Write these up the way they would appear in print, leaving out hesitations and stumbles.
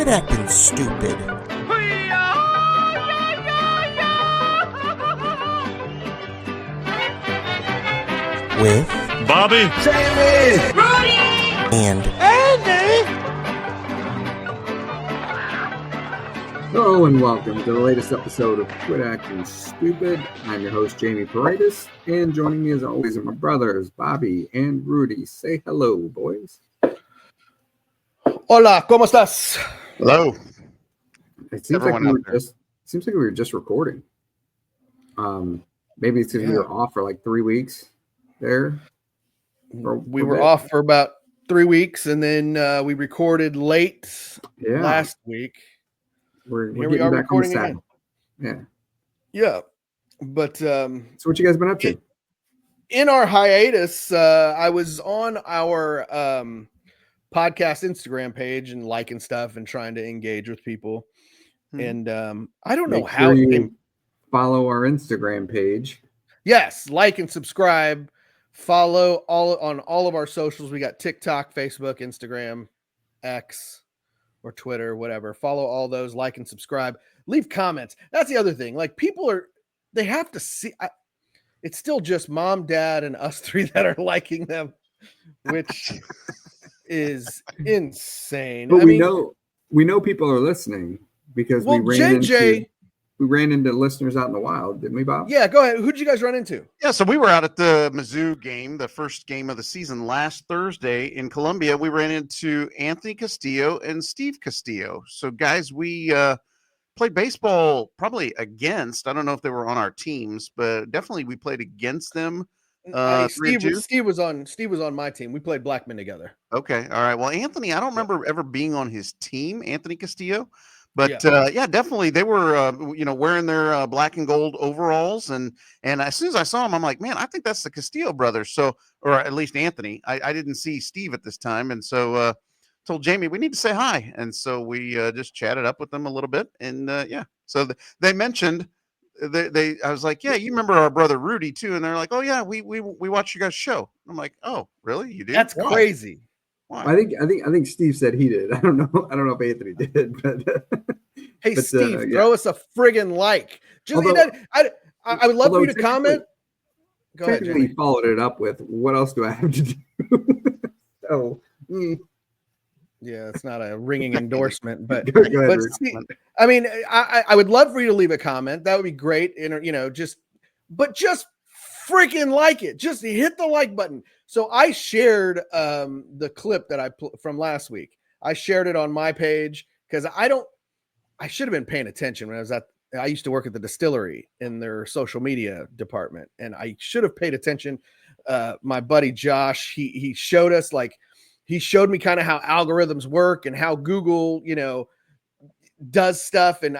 Quit acting stupid. With Bobby, Sammy, Rudy, and Andy. Hello and welcome to the latest episode of Quit Acting Stupid. I'm your host, Jamie Paredes, and joining me as always are my brothers, Bobby and Rudy. Say hello, boys. Hola, ¿cómo estás? hello. It seems like we were just recording. Maybe it's because we were off for like 3 weeks there. We were off for about 3 weeks, and then we recorded late last week. We're Here getting we are back recording on the again. saddle. Yeah. But So what you guys been up to? In our hiatus, I was on our podcast Instagram page and liking stuff and trying to engage with people. And I don't know how it came. Follow our Instagram page. Yes, like and subscribe. Follow on all of our socials. We got TikTok, Facebook, Instagram, X, or Twitter, whatever. Follow all those, like and subscribe. Leave comments. That's the other thing. Like, they have to see. It's still just mom, dad, and us three that are liking them, which is insane. But we know people are listening because we ran into listeners out in the wild, didn't we, Bob? Yeah, go ahead. Who did you guys run into? Yeah, so we were out at the Mizzou game, the first game of the season last Thursday in Columbia. We ran into Anthony Castillo and Steve Castillo. So, guys, we played baseball probably against. I don't know if they were on our teams, but definitely we played against them. Steve was on my team. We played Blackman together. Okay, all right. Well, Anthony, I don't remember ever being on his team, Anthony Castillo. But definitely they were, wearing their black and gold overalls, and as soon as I saw him, I'm like, man, I think that's the Castillo brothers. So, or at least Anthony. I didn't see Steve at this time, and so told Jamie we need to say hi, and so we just chatted up with them a little bit, and so they mentioned I was like, yeah, you remember our brother Rudy too, and they're like, oh yeah, we watched you guys' show. I'm like, oh really, you do? That's crazy. Why? I think Steve said he did. I don't know if Anthony did, but hey, Steve, throw us a friggin' like. Just I would love for you to comment. Go ahead, Jamie. He followed it up with, "What else do I have to do?" So, yeah, it's not a ringing endorsement, but Steve, I mean, I would love for you to leave a comment. That would be great. Just freaking like it. Just hit the like button. So I shared the clip that from last week. I shared it on my page because I should have been paying attention when I used to work at the distillery in their social media department, and I should have paid attention. My buddy Josh, he showed us, he showed me kind of how algorithms work and how Google, does stuff, and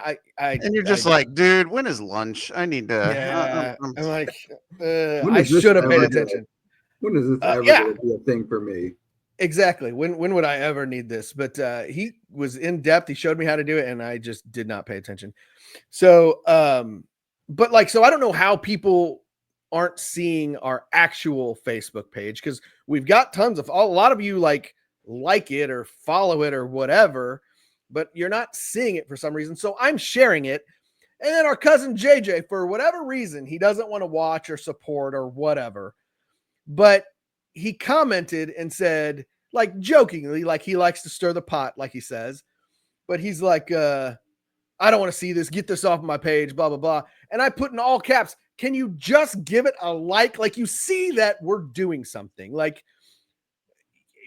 you're just like, dude, when is lunch? I need to. Yeah, I'm like, I should have paid attention. When is this ever going to be a thing for me? Exactly. When would I ever need this? But he was in depth. He showed me how to do it, and I just did not pay attention. So, so I don't know how people aren't seeing our actual Facebook page, because we've got a lot of you like it or follow it or whatever, but you're not seeing it for some reason. So I'm sharing it. And then our cousin JJ, for whatever reason, he doesn't want to watch or support or whatever, but he commented and said, like jokingly, like he likes to stir the pot, like he says, but he's like, I don't want to see this, get this off my page, blah, blah, blah. And I put in all caps, can you just give it a like? Like, you see that we're doing something, like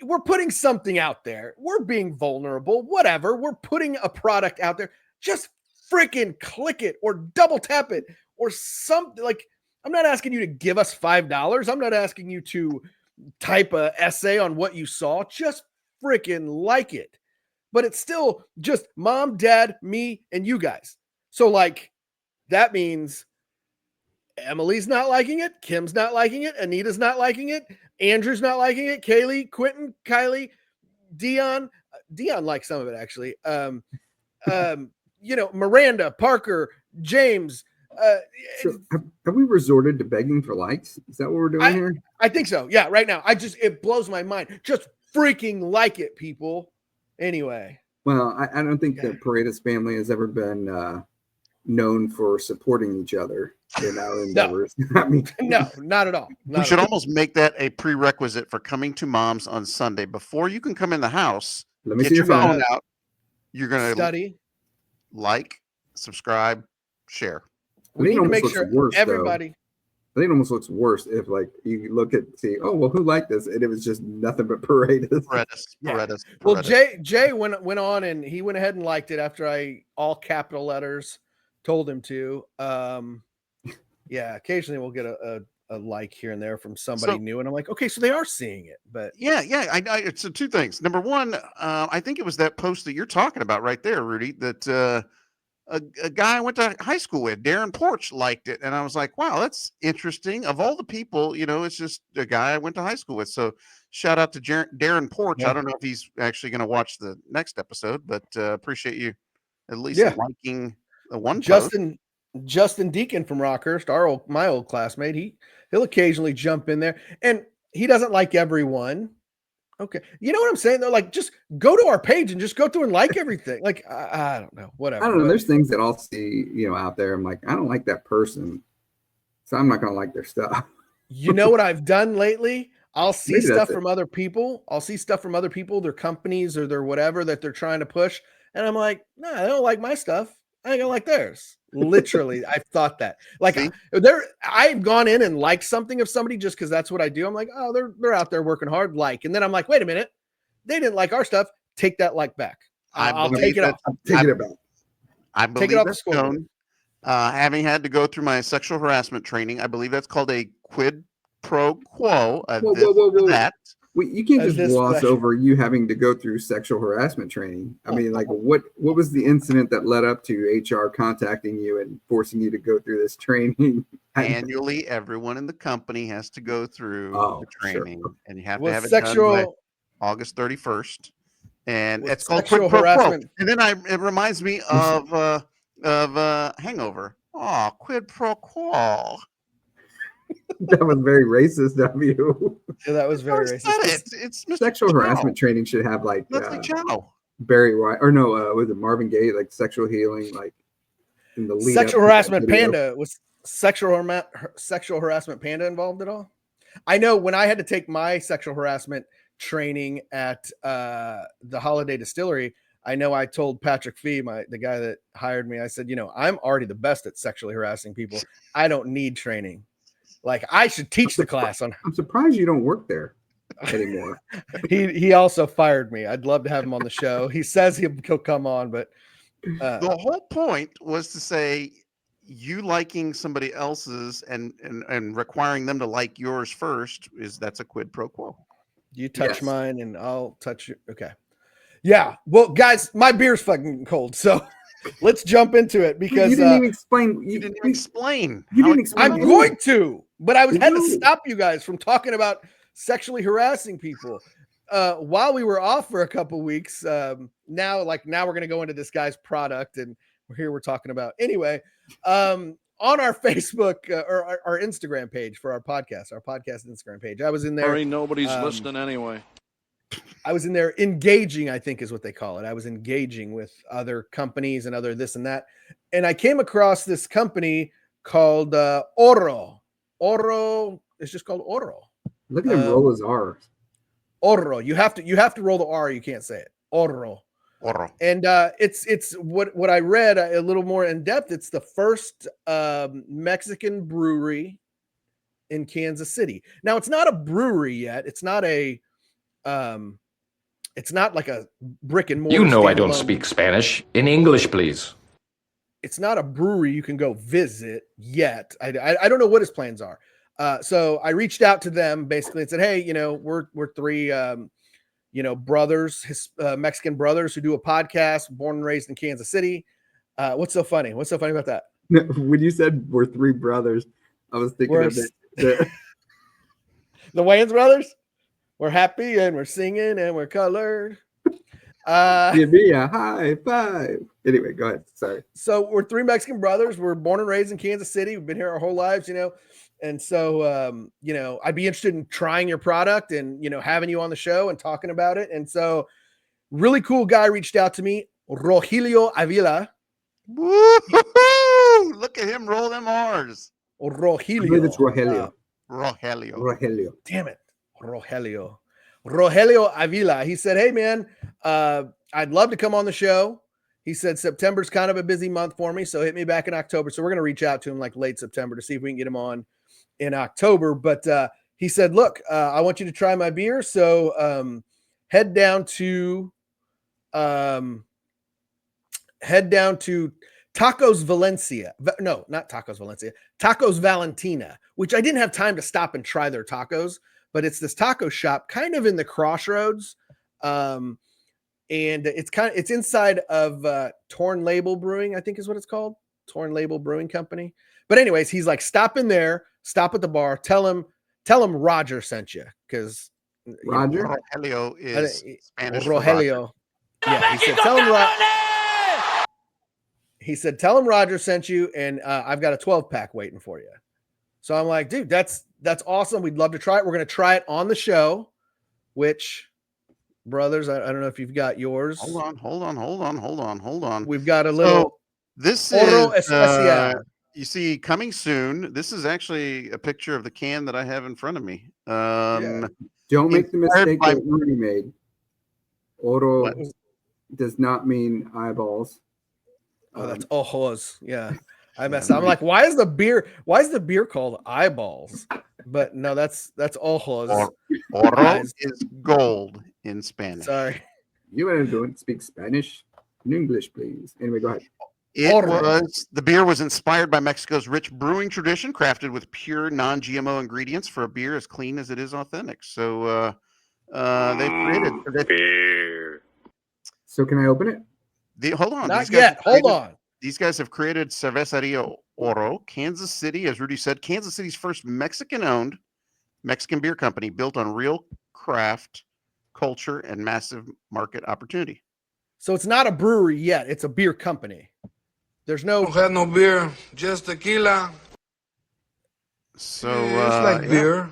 we're putting something out there. We're being vulnerable, whatever. We're putting a product out there. Just freaking click it or double tap it or something. Like, I'm not asking you to give us $5. I'm not asking you to type a essay on what you saw. Just freaking like it. But it's still just mom, dad, me, and you guys. So that means Emily's not liking it. Kim's not liking it. Anita's not liking it. Andrew's not liking it. Kaylee, Quentin, Kylie, Dion likes some of it, actually. Miranda, Parker, James. So have we resorted to begging for likes? Is that what we're doing here? I think so. Yeah, right now. It blows my mind. Just freaking like it, people. Anyway. Well, I don't think the Paredes family has ever been known for supporting each other in our endeavors. I mean, No, not at all. We should almost make that a prerequisite for coming to Mom's on Sunday. Before you can come in the house, let me get see your your phone. phone out. You're going to study. like, subscribe, share. We need to make sure everybody. I think it almost looks worse if, like, you look at see, oh well, who liked this, and it was just nothing but Paredes. Paredes. Well, Jay went on and he went ahead and liked it after I all capital letters told him to. Yeah, occasionally we'll get a like here and there from somebody new, and I'm like, okay, so they are seeing it. But yeah, it's two things. Number one, I think it was that post that you're talking about right there, Rudy, that a guy I went to high school with, Darren Porch, liked it. And I was like, wow, that's interesting. Of all the people, it's just a guy I went to high school with. So shout out to Darren Porch. Yeah. I don't know if he's actually going to watch the next episode, but appreciate you at least liking the one post. Justin Deacon from Rockhurst, my old classmate, he'll occasionally jump in there, and he doesn't like everyone. Okay. You know what I'm saying? They're like, just go to our page and just go through and like everything. Like, I don't know, whatever. I don't know. There's things that I'll see, out there. I'm like, I don't like that person, so I'm not going to like their stuff. You know what I've done lately? I'll see stuff from other people. Their companies or their whatever that they're trying to push. And I'm like, nah, they don't like my stuff. I ain't gonna like theirs. Literally, I've thought that. Like, I've gone in and liked something of somebody just because that's what I do. I'm like, oh, they're out there working hard, like. And then I'm like, wait a minute, they didn't like our stuff. Take that like back. I'll take it off. Take it back. I believe take it off that's the score. Having had to go through my sexual harassment training, I believe that's called a quid pro quo. Whoa. That. You can't just gloss over you having to go through sexual harassment training. I mean, like, what was the incident that led up to HR contacting you and forcing you to go through this training? Annually, everyone in the company has to go through the training, and you have to have it done by August 31st. And it's called quid pro quo. And then it reminds me of Hangover. Oh, quid pro quo. That was very racist of you. Yeah, that was very racist. It's sexual harassment training should have like Barry White was it Marvin Gaye, like sexual healing, like in the lead sexual harassment panda. Was sexual harassment panda involved at all? I know when I had to take my sexual harassment training at the Holiday Distillery, I know I told Patrick Fee, the guy that hired me, I said, I'm already the best at sexually harassing people. I don't need training. Like, I should teach the class on. I'm surprised you don't work there anymore. He also fired me. I'd love to have him on the show. He says he'll come on, but the whole point was to say you liking somebody else's and requiring them to like yours first that's a quid pro quo. You touch mine and I'll touch you. Okay. Yeah. Well, guys, my beer's fucking cold, so let's jump into it because you didn't even explain. You didn't explain. I'm going to, but I had to stop you guys from talking about sexually harassing people while we were off for a couple weeks. Now we're going to go into this guy's product, and we're talking about anyway. On our Facebook or our Instagram page for our podcast Instagram page, I was in there. Sorry, nobody's listening anyway. I was in there engaging, I think is what they call it. I was engaging with other companies and other this and that. And I came across this company called Oro. Oro, it's just called Oro. Look at him roll his R. Oro. You have to roll the R. You can't say it. Oro. And it's what I read a little more in depth. It's the first Mexican brewery in Kansas City. Now, it's not a brewery yet. It's not like a brick and mortar. I don't speak Spanish. In English, please. It's not a brewery you can go visit yet. I don't know what his plans are. So I reached out to them basically and said, hey, we're three, brothers, Mexican brothers who do a podcast, born and raised in Kansas City. What's so funny? What's so funny about that? When you said we're three brothers, I was thinking of the Wayans brothers. We're happy and we're singing and we're colored. Give me a high five. Anyway, go ahead. Sorry. So we're three Mexican brothers. We're born and raised in Kansas City. We've been here our whole lives, And so, I'd be interested in trying your product and, having you on the show and talking about it. And so Really cool guy reached out to me, Rogelio Avila. Woo-hoo-hoo! Look at him roll them R's. I believe Rogelio. it's Rogelio. Rogelio. Rogelio. Damn it. Rogelio Avila. He said, hey, man, I'd love to come on the show. He said September's kind of a busy month for me, so hit me back in October. So we're going to reach out to him like late September to see if we can get him on in October. But he said, look, I want you to try my beer. So head down to Tacos Valencia. No, not Tacos Valencia. Tacos Valentina, which I didn't have time to stop and try their tacos, but it's this taco shop kind of in the crossroads. And it's inside of Torn Label Brewing, I think is what it's called. Torn Label Brewing Company. But anyways, he's like, stop in there, stop at the bar, tell him Roger sent you. Because Roger? Rogelio is Spanish. For Roger. Rogelio. Yeah, he said, tell him Roger sent you, and I've got a 12-pack waiting for you. So I'm like, dude, that's awesome. We'd love to try it. We're going to try it on the show, which, brothers, I don't know if you've got yours. Hold on. We've got a little. So this Oro is, Especial. you see, coming soon. This is actually a picture of the can that I have in front of me. Don't make the inspired mistake by- that Rudy made. Oro What? does not mean eyeballs. Oh, that's ojos. Yeah. I messed up. I'm like, why is the beer called eyeballs? But no, that's ojos. Oro Guys. is gold in Spanish. Sorry. You want to speak Spanish? In English, please. Anyway, go ahead. The beer was inspired by Mexico's rich brewing tradition, crafted with pure non-GMO ingredients for a beer as clean as it is authentic. So they've created beer. So can I open it? Hold on. Not yet. Hold on. These guys have created Cerveceria Oro, Kansas City, as Rudy said, Kansas City's first Mexican-owned Mexican beer company built on real craft culture and massive market opportunity. So it's not a brewery yet. It's a beer company. There's no. Don't have no beer, just tequila. So It's like beer.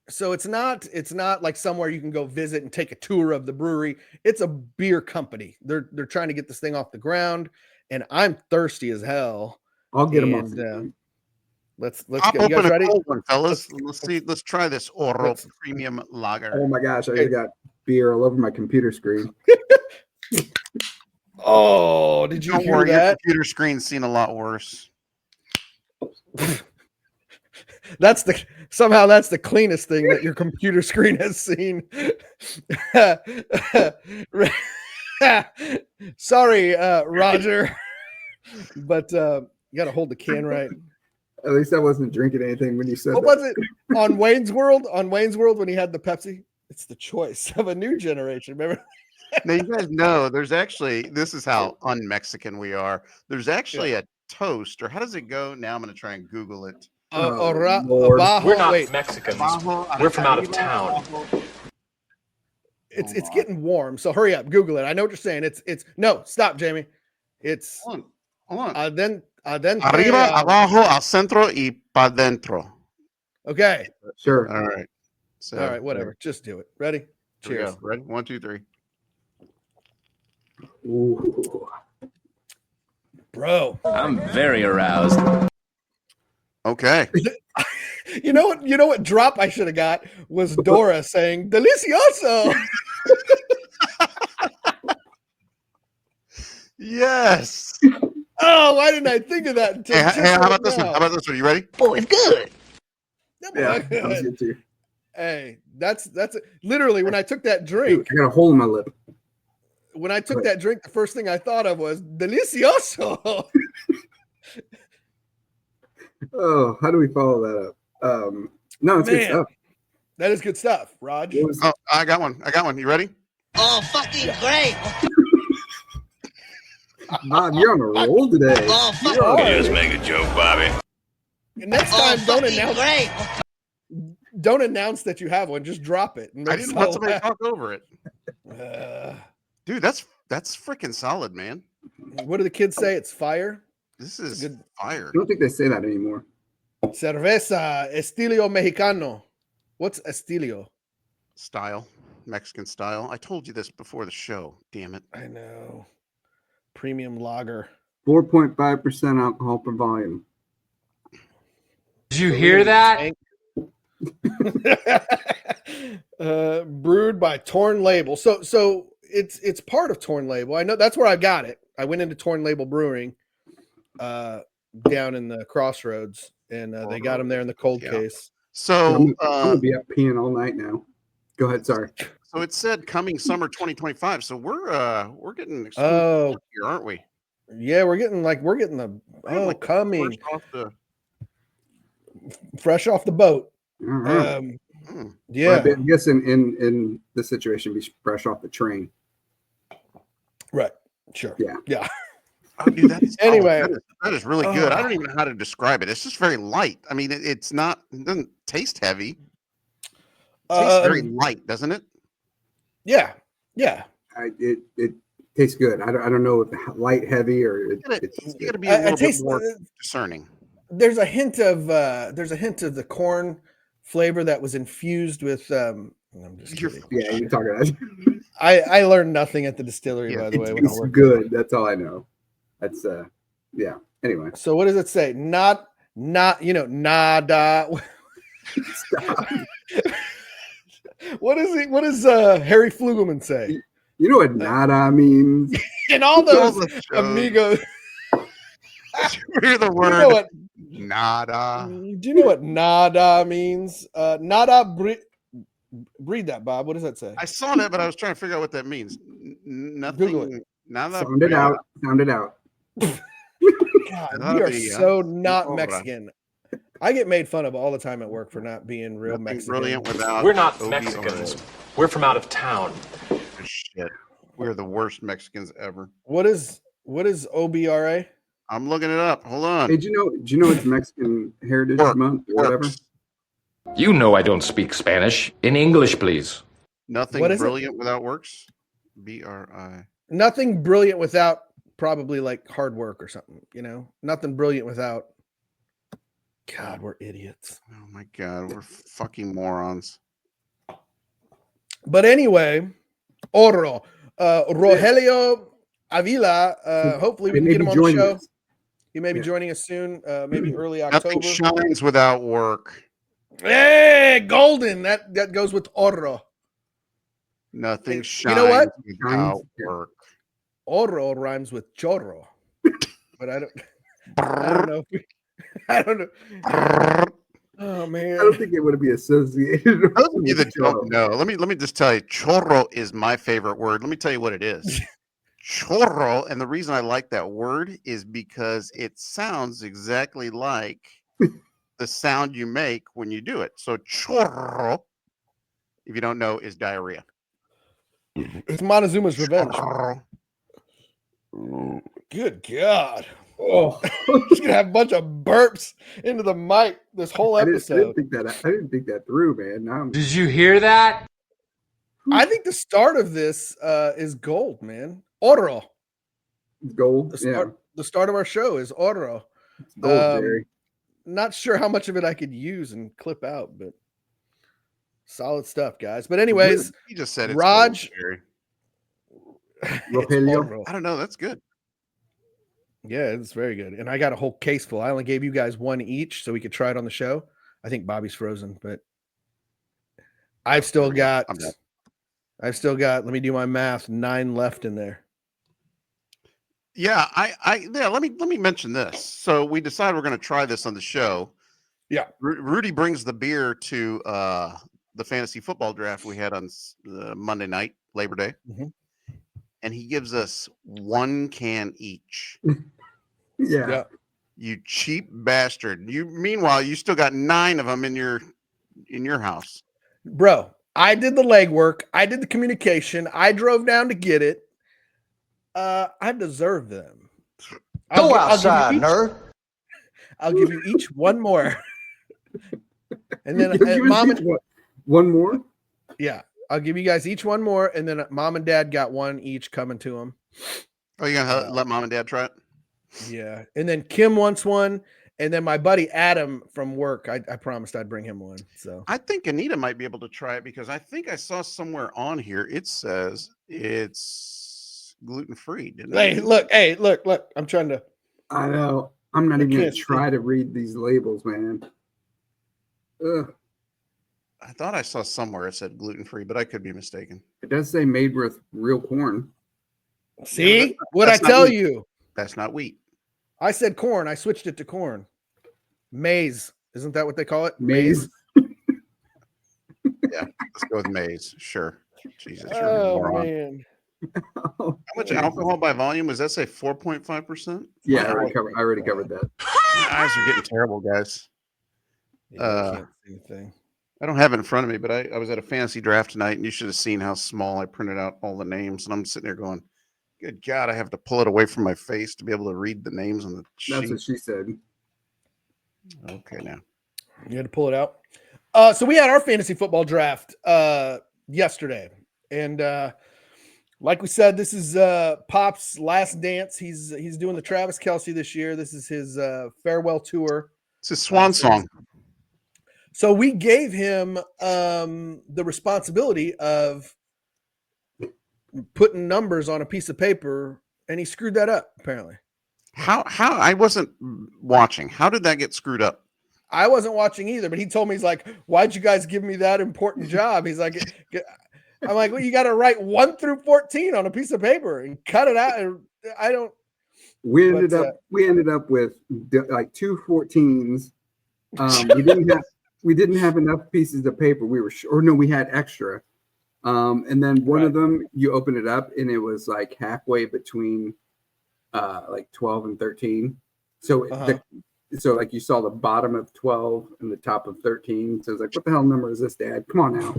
So it's not like somewhere you can go visit and take a tour of the brewery. It's a beer company. They're trying to get this thing off the ground, and I'm thirsty as hell. I'll get them off. Let's Pop go. You guys open ready? a cold one, fellas. Let's try this Oro Premium Lager. Oh my gosh, I got beer all over my computer screen. Oh, did you Don't hear worry, your that? computer screen's seen a lot worse. That's the cleanest thing that your computer screen has seen. Sorry, Roger, but you got to hold the can right. At least I wasn't drinking anything when you said What that. was it on Wayne's World? On Wayne's World when he had the Pepsi, it's the choice of a new generation. Remember? Now you guys know this is how un-Mexican we are. There's actually a toast, or how does it go? Now I'm going to try and Google it. Lord. We're not wait, Mexicans. We're from out of town. it's getting warm, so hurry up, Google it. I know what you're saying. It's no, stop, Jamie. It's Hold on. adentro. Arriba, abajo, al centro y pa dentro. Okay. Sure. All right. So, All right, whatever. Just do it. Ready? Here we Cheers. go. Ready? 1, 2, 3. Ooh. Bro. I'm very aroused. Okay. You know what drop I should have got was Dora saying delicioso. Yes. Oh, why didn't I think of that until Hey, just how right about this one? now? How about this one? You ready? Oh, it's good. Yeah, that was good too. Hey, that's literally when I took that drink. I got a hole in my lip. When I took that drink, the first thing I thought of was delicioso. Oh, how do we follow that up? No, it's good Man. stuff. That is good stuff, Raj. What was- Oh, I got one. You ready? Oh, fucking great. Bob, you're on a roll today. Oh, You fucking are. Just make a joke, Bobby. Next Oh, time, fucking great. don't announce that you have one. Just drop it. And I make didn't us want all somebody to laugh. talk over it. Dude, that's freaking solid, man. What do the kids say? It's fire. This is Good. fire. I don't think they say that anymore. Cerveza estilo mexicano. What's estilo? Style. Mexican style. I told you this before the show. Damn it. I know. Premium lager. 4.5% alcohol per volume. Did you hear that? Brewed by Torn Label. So it's part of Torn Label. I know that's where I got it. I went into Torn Label Brewing down in the Crossroads, and they got them there in the cold case. So I'm gonna be up peeing all night now. Go ahead. Sorry. So it said coming summer 2025. So we're getting exclusive here, aren't we? Yeah, we're getting the coming fresh off the boat. Right. Yeah, Well, I guess in this situation, be fresh off the train. Right. Sure. Yeah. Oh, dude, that's anyway. That is really good. I don't even know how to describe it. It's just very light. I mean, it doesn't taste heavy. It tastes very light, doesn't it? Yeah. It tastes good. I don't know if light, heavy, or you got to be a little bit more discerning. There's a hint of the corn flavor that was infused with. I'm just kidding. Yeah, you're talking about. I learned nothing at the distillery, by the way. It's good. That's all I know. That's yeah. Anyway. So what does it say? Not nada. Stop. What does Harry Flugelman say? You know what nada means? And all those amigos. Hear the word nada. Do you know what nada means? Nada. Read that, Bob. What does that say? I saw that, but I was trying to figure out what that means. Nothing. Nada. Sound it out. Sound it out. God, we are so not Mexican. I get made fun of all the time at work for not being real Mexican. Brilliant without We're not Mexicans. We're from out of town. Shit. We're the worst Mexicans ever. What is OBRA? I'm looking it up. Hold on. Hey, do you know it's Mexican Heritage Month or whatever? You know I don't speak Spanish. In English, please. Nothing brilliant without works. BRI. Nothing brilliant without probably like hard work or something, you know? Nothing brilliant without. God, we're idiots. Oh my God, we're fucking morons. But anyway, Oro, Rogelio Avila. Hopefully we can get him on the show. He may be joining us soon, maybe early October. Nothing shines without work. Hey, golden. That goes with Oro. Nothing shines without work. Oro rhymes with chorro, but I don't know. I don't know. Oh man, I don't think it would be associated. Those of you that don't know, let me just tell you, chorro is my favorite word. Let me tell you what it is. Chorro, and the reason I like that word is because it sounds exactly like the sound you make when you do it. So chorro, if you don't know, is diarrhea. It's Montezuma's revenge. Chorro. Good God. Oh, he's gonna have a bunch of burps into the mic this whole episode. I didn't think that through, man. Did you hear that? I think the start of this is gold, man. Oro. Gold. The start of our show is Oro. It's gold, Jerry. Not sure how much of it I could use and clip out, but solid stuff, guys. But anyways, he just said it's Raj. Gold, Rogelio. I don't know. That's good. Yeah, it's very good. And I got a whole case full. I only gave you guys one each so we could try it on the show. I think Bobby's frozen, but I've still got, let me do my math, 9 left in there. Yeah, let me mention this. So we decided we're going to try this on the show. Yeah. Rudy brings the beer to the fantasy football draft we had on Monday night, Labor Day. Mm-hmm. And he gives us 1 can each. Yeah. You cheap bastard. Meanwhile, you still got 9 of them in your house. Bro, I did the legwork. I did the communication. I drove down to get it. I deserve them. Go outside, nerd. I'll give you each one more. And then Mom and one more? Yeah. I'll give you guys each one more, and then mom and dad got one each coming to them. Oh, you're gonna let mom and dad try it? Yeah, and then Kim wants one, And then my buddy Adam from work, I promised I'd bring him one. So I think Anita might be able to try it because I think I saw somewhere on here it says it's gluten-free. Didn't it? Hey, look. I'm trying to. I know. I'm not even going to can't try to read these labels, man. Ugh. I thought I saw somewhere it said gluten-free, but I could be mistaken. It does say made with real corn. See Yeah, what I that's not tell wheat. you? That's not wheat. I said corn. I switched it to corn. Maize. Isn't that what they call it? Maize. Yeah, let's go with maize. Sure. Jesus, you're a Oh moron. man. How much alcohol by volume? Does that say 4.5%? Yeah, I already covered that. My eyes are getting terrible, guys. Yeah, I can't see anything. I don't have it in front of me, but I was at a fantasy draft tonight, and you should have seen how small I printed out all the names. And I'm sitting there going, good God, I have to pull it away from my face to be able to read the names on the sheet. That's what she said. Okay, now. You had to pull it out. So we had our fantasy football draft yesterday. And like we said, this is Pop's last dance. He's doing the Travis Kelce this year. This is his farewell tour. It's a swan song. So we gave him the responsibility of putting numbers on a piece of paper, and he screwed that up, apparently. How I wasn't watching. How did that get screwed up? I wasn't watching either, but he told me, he's like, why'd you guys give me that important job? He's like, I'm like, well, you got to write 1 through 14 on a piece of paper and cut it out. And I don't. We ended up with like 2 14s. We didn't have enough pieces of paper. We had extra. And then one of them, you open it up and it was like halfway between like 12 and 13. So so like you saw the bottom of 12 and the top of 13. So it's like, what the hell number is this, Dad? Come on now.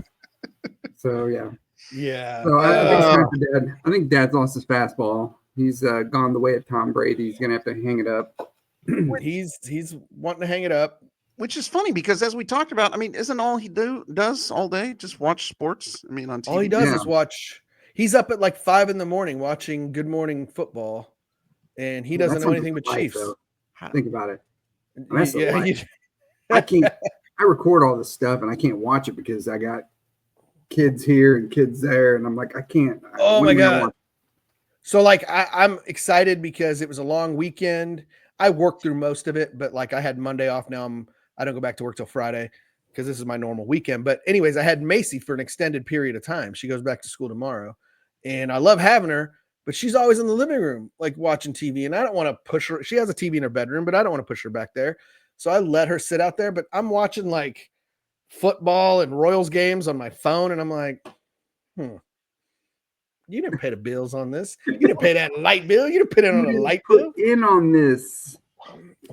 So yeah. So I think it's time for Dad. I think Dad's lost his fastball. He's gone the way of Tom Brady. He's gonna have to hang it up. He's wanting to hang it up. Which is funny because as we talked about, I mean, isn't all he does all day just watch sports? I mean, on TV. All he does is watch. He's up at like 5 a.m. watching Good Morning Football, and he doesn't know anything but Chiefs. Think about it. I can't. I record all this stuff and I can't watch it because I got kids here and kids there, and I'm like, I can't. Oh my God. So like I'm excited because it was a long weekend. I worked through most of it, but like I had Monday off. Now I don't go back to work till Friday because this is my normal weekend. But anyways, I had Macy for an extended period of time. She goes back to school tomorrow, and I love having her, but she's always in the living room, like watching TV. And I don't want to push her. She has a TV in her bedroom, but I don't want to push her back there. So I let her sit out there, but I'm watching like football and Royals games on my phone. And I'm like, you didn't pay the bills on this. You didn't pay that light bill. You didn't put it on a light bill. In on this.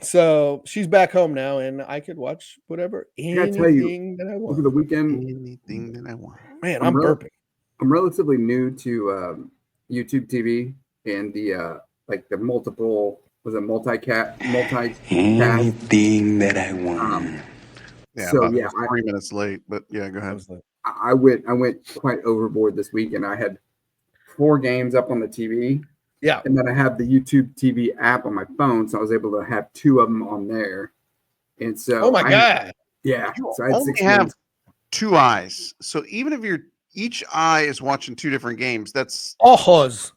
So she's back home now, and I could watch anything that I want. Over the weekend, anything that I want. Man, I'm burping. I'm relatively new to YouTube TV and the like the multiple multicast. Anything that I want. So 3 minutes late, but yeah, go ahead. I went quite overboard this week, and I had 4 games up on the TV. Yeah. And then I have the YouTube TV app on my phone, so I was able to have 2 of them on there. And so oh my God. Yeah. You so I had only 6 have games. 2 eyes. So even if each eye is watching 2 different games, that's ojos,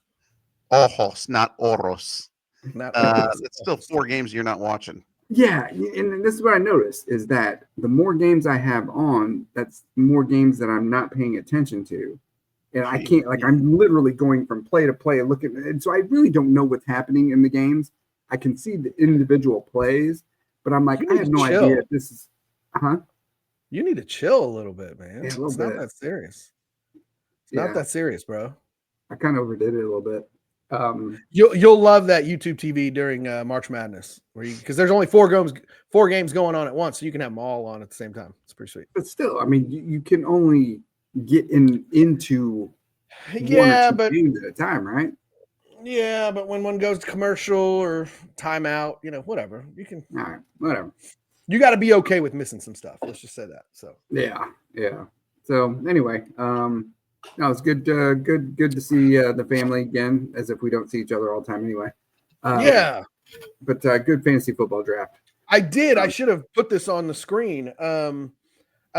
not oros. It's still 4 games you're not watching. Yeah, and this is what I noticed is that the more games I have on, that's more games that I'm not paying attention to. And I can't, like, I'm literally going from play to play looking. And so I really don't know what's happening in the games. I can see the individual plays, but I'm like, I have no idea if this is, You need to chill a little bit, man. Yeah, it's not that serious. It's not that serious, bro. I kind of overdid it a little bit. You'll love that YouTube TV during March Madness, because there's only 4 games going on at once, so you can have them all on at the same time. It's pretty sweet. But still, I mean, you can only get into 1 or 2 games at a time, right? Yeah, but when one goes to commercial or timeout, whatever, you can. All right, whatever. You got to be okay with missing some stuff. Let's just say that. So yeah. So anyway, no, it's good to see the family again, as if we don't see each other all the time anyway. yeah. But good fantasy football draft. I did. I should have put this on the screen. I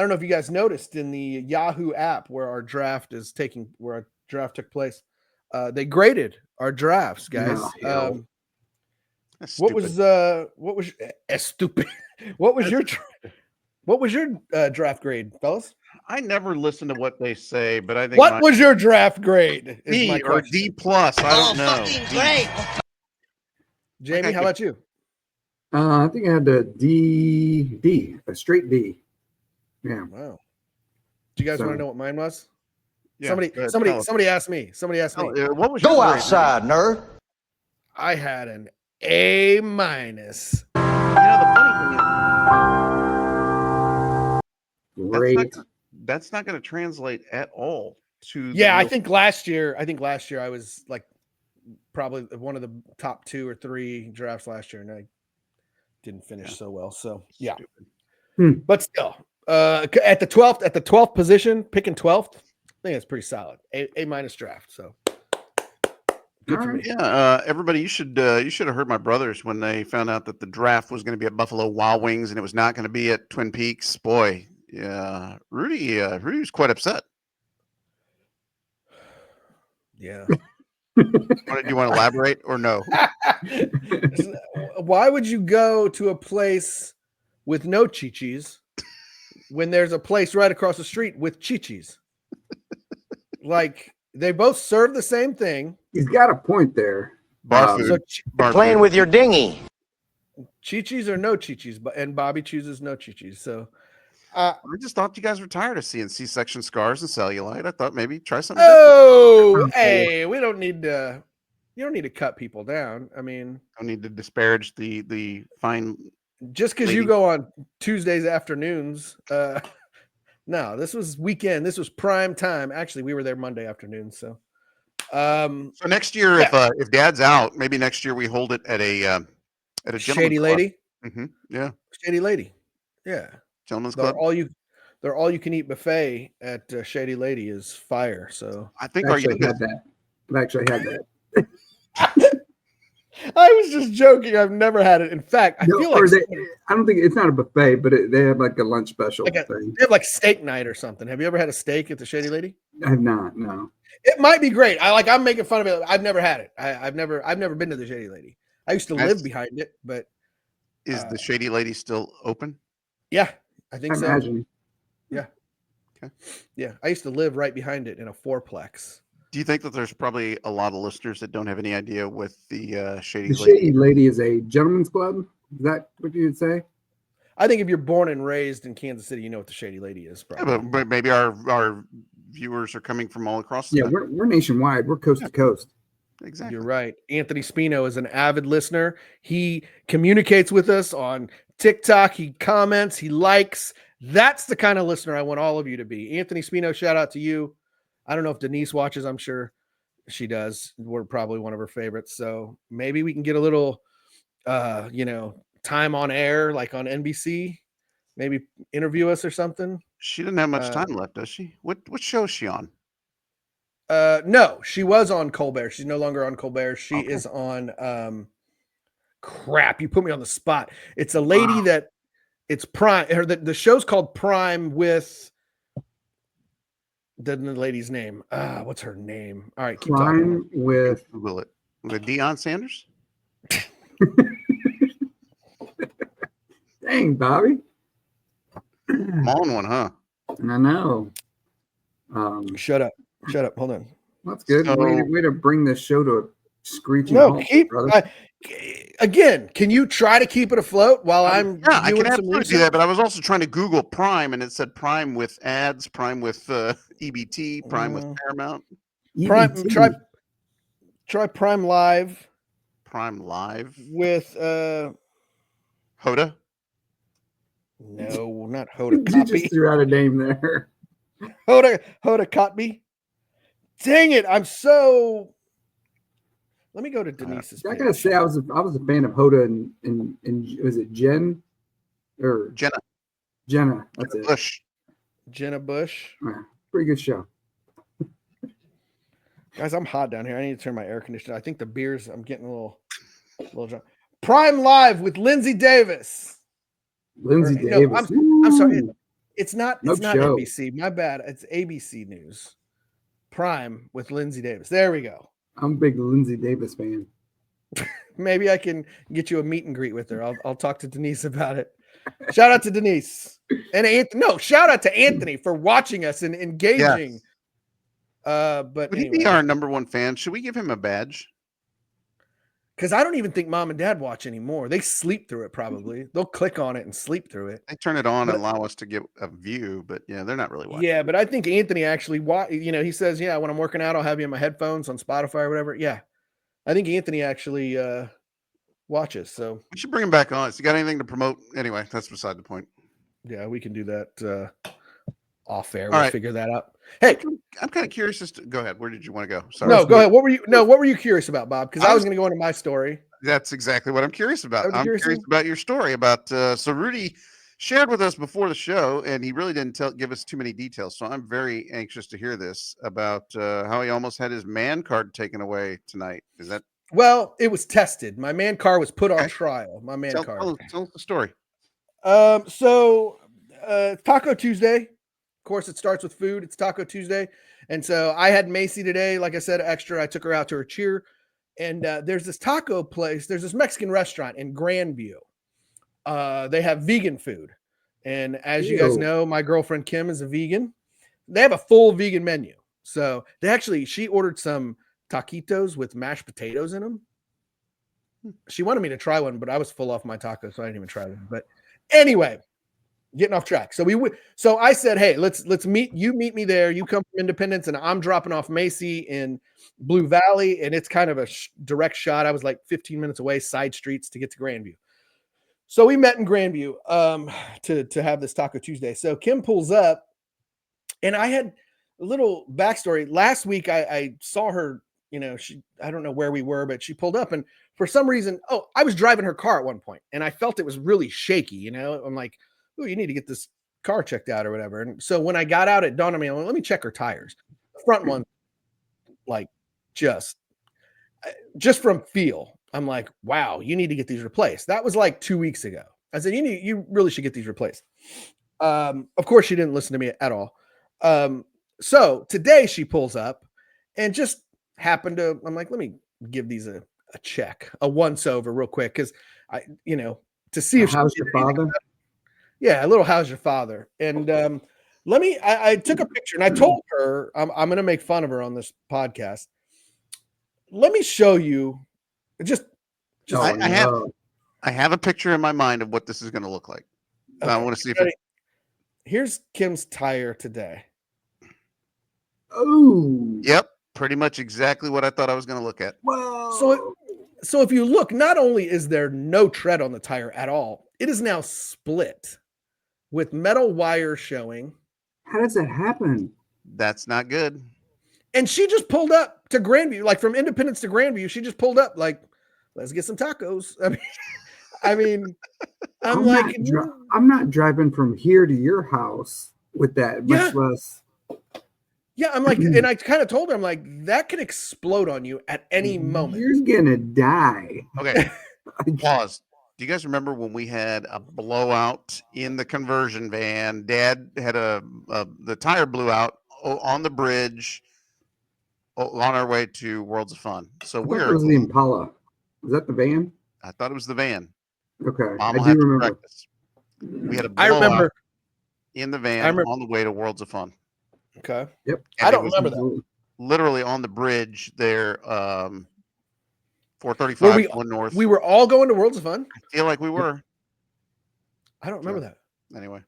don't know if you guys noticed in the Yahoo app where our draft took place. They graded our drafts, guys. What was stupid? What was your draft grade, fellas? I never listen to what they say, but I think what was your draft grade? Is D my or question. D plus. I don't know. Fucking great. Jamie, how about you? I think I had a D, a straight D. Yeah. Wow. Do you guys want to know what mine was? Yeah, Somebody asked me. Somebody asked me. What was Go your grade? outside, nerd. I had an A-. You know, the funny thing Great. is, that's not going to translate at all to. Yeah, I think last year I was like probably one of the top 2 or 3 drafts last year, and I didn't finish so well. So yeah, but still, at the 12th position, picking 12th, I think it's pretty solid. A- draft. So good for me. Yeah, everybody, you should have heard my brothers when they found out that the draft was going to be at Buffalo Wild Wings and it was not going to be at Twin Peaks. Boy, yeah, Rudy was quite upset. Yeah. Do you want to elaborate or no? Why would you go to a place with no chi-chis when there's a place right across the street with chi-chis? Like, they both serve the same thing. He's got a point there. Bar food. So Playing with your dinghy. chi-chis or no chi-chis, and Bobby chooses no chi-chis. So I just thought you guys were tired of seeing C-section scars and cellulite. I thought maybe try something. Oh, hey, we don't need to. You don't need to cut people down. I mean, don't need to disparage the fine. Just because you go on Tuesdays afternoons. No, this was weekend. This was prime time. Actually, we were there Monday afternoon. So next year, if Dad's out, maybe next year we hold it at a Shady Lady. Mm-hmm. Yeah, Shady Lady. Yeah, gentleman's club. Their all you can eat buffet at Shady Lady is fire. So I think I actually had that. I was just joking. I've never had it. In fact, I feel like I don't think it's not a buffet, but they have like a lunch special thing. They have like steak night or something. Have you ever had a steak at the Shady Lady? I have not. No. It might be great. I'm making fun of it. I've never had it. I've never been to the Shady Lady. I used to live behind it, but is the Shady Lady still open? Yeah, I think so. Imagine. Yeah. Okay. Yeah, I used to live right behind it in a fourplex. Do you think that there's probably a lot of listeners that don't have any idea what the Shady Lady? Shady Lady is a gentleman's club. Is that what you'd say? I think if you're born and raised in Kansas City, you know what the Shady Lady is. Probably. Yeah, but maybe our viewers are coming from all across the country. We're nationwide. We're coast to coast. Exactly. You're right. Anthony Spino is an avid listener. He communicates with us on TikTok. He comments. He likes. That's the kind of listener I want all of you to be. Anthony Spino, shout out to you. I don't know if Denise watches. I'm sure she does. We're probably one of her favorites. So maybe we can get a little, time on air, like on NBC. Maybe interview us or something. She didn't have much time left, does she? What show is she on? No, she was on Colbert. She's no longer on Colbert. She is on crap. You put me on the spot. It's a lady that it's Prime. The show's called Prime with the lady's name. What's her name? All right, keep Prime talking. with Google it. With Deion Sanders? Dang, Bobby. I'm on one, huh? I know. Shut up. Hold on. That's good. So, way to bring this show to a screeching halt, brother. Again, can you try to keep it afloat while I'm I doing can some absolutely research? do that, but I was also trying to Google Prime, and it said Prime with ads, Prime with EBT, Prime with Paramount. Prime, try Prime Live. Prime Live with Hoda. No, not Hoda. You just threw out a name there. Hoda Kotb. Dang it! I'm so. Let me go to Denise's. I gotta say, I was a fan of Hoda and was it Jen or Jenna? Jenna, that's it. Bush. Jenna Bush. Yeah, pretty good show. Guys, I'm hot down here. I need to turn my air conditioner. I think the beers. I'm getting a little drunk. Prime Live with Lindsay Davis. Lindsay No, Davis. I'm sorry. Ooh. It's not No show. NBC. My bad. It's ABC News. Prime with Lindsay Davis. There we go. I'm a big Lindsay Davis fan. Maybe I can get you a meet and greet with her. I'll talk to Denise about it. Shout out to Denise and Anthony. No, shout out to Anthony for watching us and engaging. But would anyway, he be our number one fan? Should we give him a badge? because I don't even think mom and dad watch anymore. They sleep through it probably. They'll click on it and sleep through it. They turn it on But- and allow us to get a view, but yeah, they're not really watching. Yeah, but I think Anthony actually he says, yeah, when I'm working out, I'll have you in my headphones on Spotify or whatever. Yeah. I think Anthony actually watches. So We should bring him back on. Has he got anything to promote? Anyway, that's beside the point. yeah, we can do that off air. All We'll right. figure that out. Hey, I'm kind of curious as to go ahead. Where did you want to go? Sorry. no, go ahead. What were you curious about, Bob? Because I was going to go into my story. That's exactly what I'm curious about. What are you I'm curious curious about your story about so Rudy shared with us before the show, and he really didn't give us too many details. So I'm very anxious to hear this about how he almost had his man card taken away tonight. Is that Well, it was tested. My man car was put on trial. My man car. tell us the story. So Taco Tuesday. Of course, it starts with food. It's Taco Tuesday. And so I had Macy today. Like I said, extra. I took her out to her cheer. And there's this taco place. There's this Mexican restaurant in Grandview. They have vegan food. And as you guys know, my girlfriend Kim is a vegan. They have a full vegan menu. So she ordered some taquitos with mashed potatoes in them. She wanted me to try one, but I was full off my tacos, so I didn't even try them. But anyway, getting off track. So I said, hey, let's meet. You meet me there. You come from Independence, and I'm dropping off Macy in Blue Valley, and it's kind of a direct shot. I was like 15 minutes away, side streets to get to Grandview. So we met in Grandview to have this Taco Tuesday. So Kim pulls up, and I had a little backstory. Last week I saw her. I don't know where we were, but she pulled up, and for some reason, I was driving her car at one point, and I felt it was really shaky. I'm like, oh, you need to get this car checked out or whatever. And so when I got out, it dawned on me, let me check her tires. The front one, like just from feel, I'm like, wow, you need to get these replaced. That was like 2 weeks ago. I said, you really should get these replaced. Of course, she didn't listen to me at all. So today she pulls up and just happened to, I'm like, let me give these a check, a once over real quick. Cause to see if how's your father? Yeah, a little how's your father? And I took a picture and I told her I'm going to make fun of her on this podcast. Let me show you I have a picture in my mind of what this is going to look like. Okay. I want to see if here's Kim's tire today. Oh, yep. Pretty much exactly what I thought I was going to look at. Whoa. So if you look, not only is there no tread on the tire at all, it is now split with metal wire showing. How does that happen? That's not good. And she just pulled up to Grandview, like from Independence to Grandview. She just pulled up, like, let's get some tacos. I'm like, I'm not driving from here to your house with that, much less. Yeah, I'm like, and I kind of told her, I'm like, that could explode on you at any moment. You're gonna die. Okay, pause. Do you guys remember when we had a blowout in the conversion van? Dad had the tire blew out on the bridge on our way to Worlds of Fun. So it was the Impala. Was that the van? I thought it was the van. Okay, Mom I do remember. We had a blowout I remember in the van on the way to Worlds of Fun. Okay. Yep. And I don't remember that. Literally on the bridge there, 435 going north. We were all going to Worlds of Fun? I feel like we were. I don't remember that. Anyway.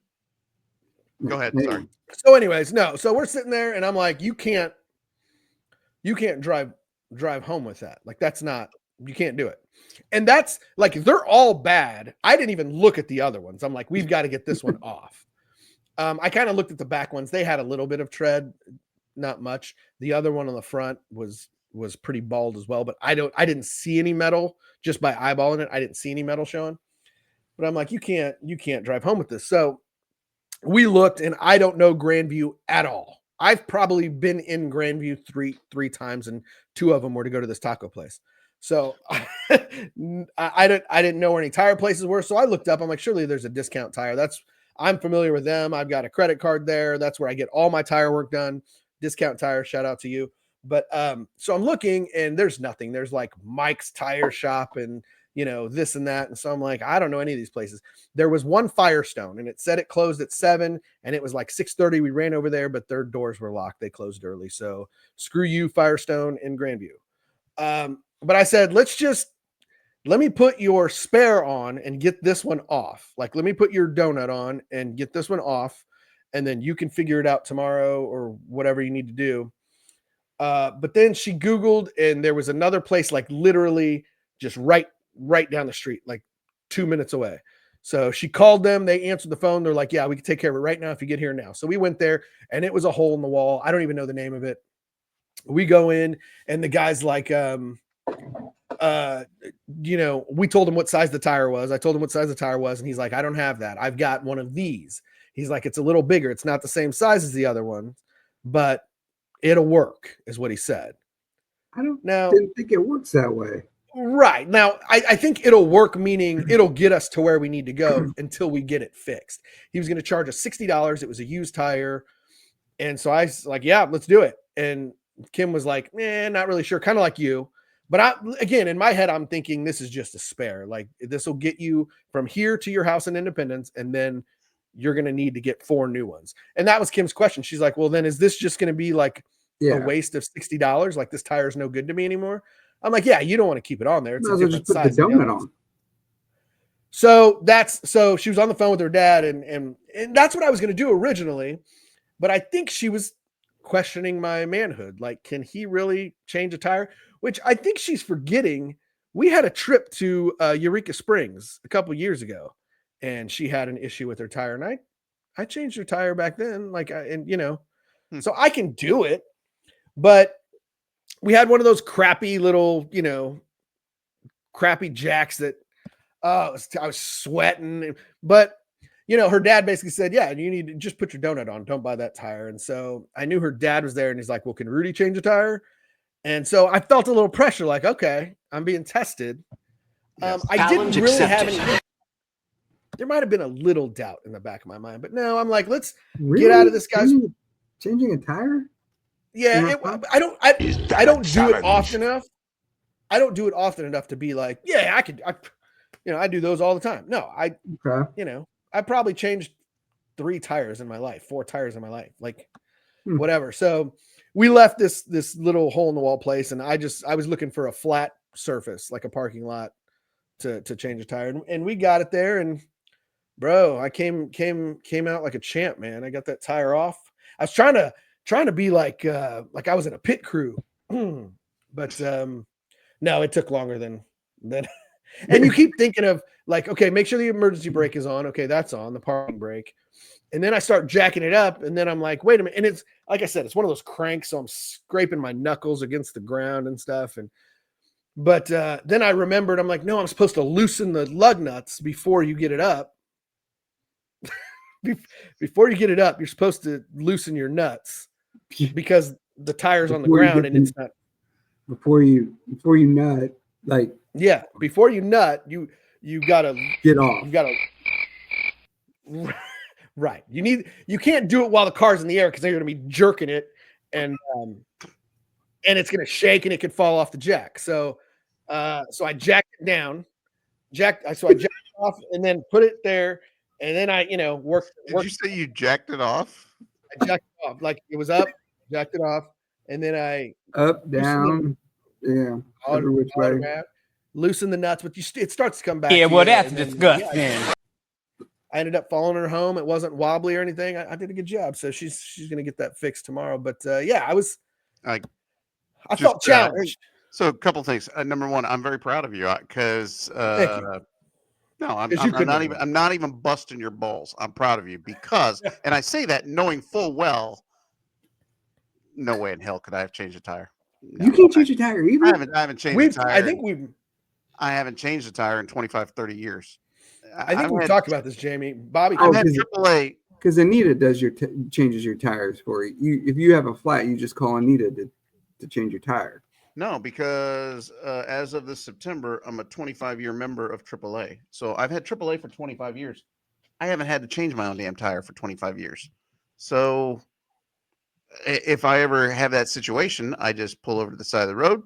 Go ahead. Sorry. So anyways, no. So we're sitting there and I'm like, you can't drive home with that. Like you can't do it. And that's like, they're all bad. I didn't even look at the other ones. I'm like, we've got to get this one off. I kind of looked at the back ones. They had a little bit of tread, not much. The other one on the front was pretty bald as well, but I didn't see any metal just by eyeballing it. I didn't see any metal showing, but I'm like, you can't drive home with this. So we looked, and I don't know Grandview at all. I've probably been in Grandview three times, and two of them were to go to this taco place. So I didn't know where any tire places were. So I looked up. I'm like, surely there's a Discount Tire. I'm familiar with them. I've got a credit card there. That's where I get all my tire work done. Discount Tire, shout out to you. But so I'm looking and there's nothing. There's like Mike's Tire Shop and this and that. And so I'm like, I don't know any of these places. There was one Firestone and it said it closed at 7 and it was like 6:30. We ran over there, but their doors were locked. They closed early. So screw you, Firestone in Grandview. But I said, let me put your spare on and get this one off. Like, let me put your donut on and get this one off. And then you can figure it out tomorrow or whatever you need to do. But then she Googled and there was another place, like literally just right down the street, like 2 minutes away. So she called them, they answered the phone. They're like, yeah, we can take care of it right now if you get here now. So we went there and it was a hole in the wall. I don't even know the name of it. We go in and the guy's like, we told him what size the tire was. I told him what size the tire was. And he's like, I don't have that. I've got one of these. He's like, it's a little bigger. It's not the same size as the other one, but it'll work is what he said. Didn't think it works that way. Right. Now, I think it'll work, meaning it'll get us to where we need to go until we get it fixed. He was going to charge us $60. It was a used tire. And so I was like, yeah, let's do it. And Kim was like, not really sure. Kind of like you. But again, in my head, I'm thinking this is just a spare. Like this will get you from here to your house in Independence. And then you're going to need to get 4 new ones. And that was Kim's question. She's like, well, then is this just going to be like a waste of $60? Like this tire is no good to me anymore. I'm like, yeah, you don't want to keep it on there. It's a different size. Put the donut on. So she was on the phone with her dad and that's what I was going to do originally. But I think she was questioning my manhood. Like, can he really change a tire? Which I think she's forgetting. We had a trip to Eureka Springs a couple years ago and she had an issue with her tire. And I changed her tire back then. So I can do it, but we had one of those crappy little, crappy jacks that, I was sweating, but her dad basically said, yeah, you need to just put your donut on. Don't buy that tire. And so I knew her dad was there and he's like, well, can Rudy change a tire? And so I felt a little pressure, like, okay, I'm being tested. Yes. I didn't really have any. There might've been a little doubt in the back of my mind, but no, I'm like, let's get out of this guy's changing a tire. Yeah, I don't do it often enough. I don't do it often enough to be like, yeah, I do those all the time. No, I probably changed 3 tires in my life, 4 tires in my life, like whatever. So we left this little hole in the wall place, and I was looking for a flat surface, like a parking lot, to change a tire, and we got it there, and bro, I came out like a champ, man. I got that tire off. I was trying to be like I was in a pit crew, but no, it took longer than. And you keep thinking of like, okay, make sure the emergency brake is on. Okay, that's on, the parking brake. And then I start jacking it up, and then I'm like, wait a minute. And it's like I said, it's one of those cranks, so I'm scraping my knuckles against the ground and stuff. But then I remembered, I'm like, no, I'm supposed to loosen the lug nuts before you get it up. Before you get it up, you're supposed to loosen your nuts because the tire's on the ground and it's not. Before you nut, like, yeah, before you nut, you gotta get off. You gotta right. You can't do it while the car's in the air because then you're gonna be jerking it and it's gonna shake and it could fall off the jack. So I jacked it down, so I jacked it off and then put it there, and then I worked. Did you say you jacked it off? I jacked it off, like it was up, jacked it off, and then I up, down, every which way. Loosen the nuts, but it starts to come back. Yeah, well, that's disgusting. I ended up following her home. It wasn't wobbly or anything. I did a good job. So she's gonna get that fixed tomorrow. But I felt challenged. So a couple things. Number one, I'm very proud of you because no, I'm not even busting your balls. I'm proud of you because, and I say that knowing full well, no way in hell could I have changed a tire. No, you can't change a tire either. I haven't changed a tire. I haven't changed a tire in 25, 30 years. I think we've talked about this, Jamie. Bobby, AAA. Because Anita does changes your tires for you. If you have a flat, you just call Anita to change your tire. No, because as of this September, I'm a 25-year member of AAA. So I've had AAA for 25 years. I haven't had to change my own damn tire for 25 years. So if I ever have that situation, I just pull over to the side of the road,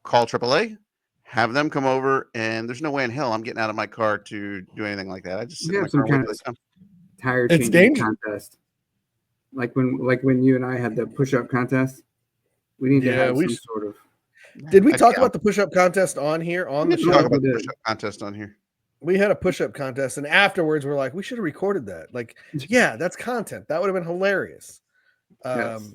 call AAA, have them come over, and there's no way in hell I'm getting out of my car to do anything like that. I just sit We in my have some car, wait kind till of they come. tire It's changing dangerous. contest. Like when you and I had the push-up contest. We need to Yeah, have we some sort of. did we Heck talk yeah. about the push-up contest on here on We the didn't talk show? about We the did. push-up contest on here. We had a push-up contest, and afterwards we're like, we should have recorded that. Like, yeah, that's content. That would have been hilarious. Yes.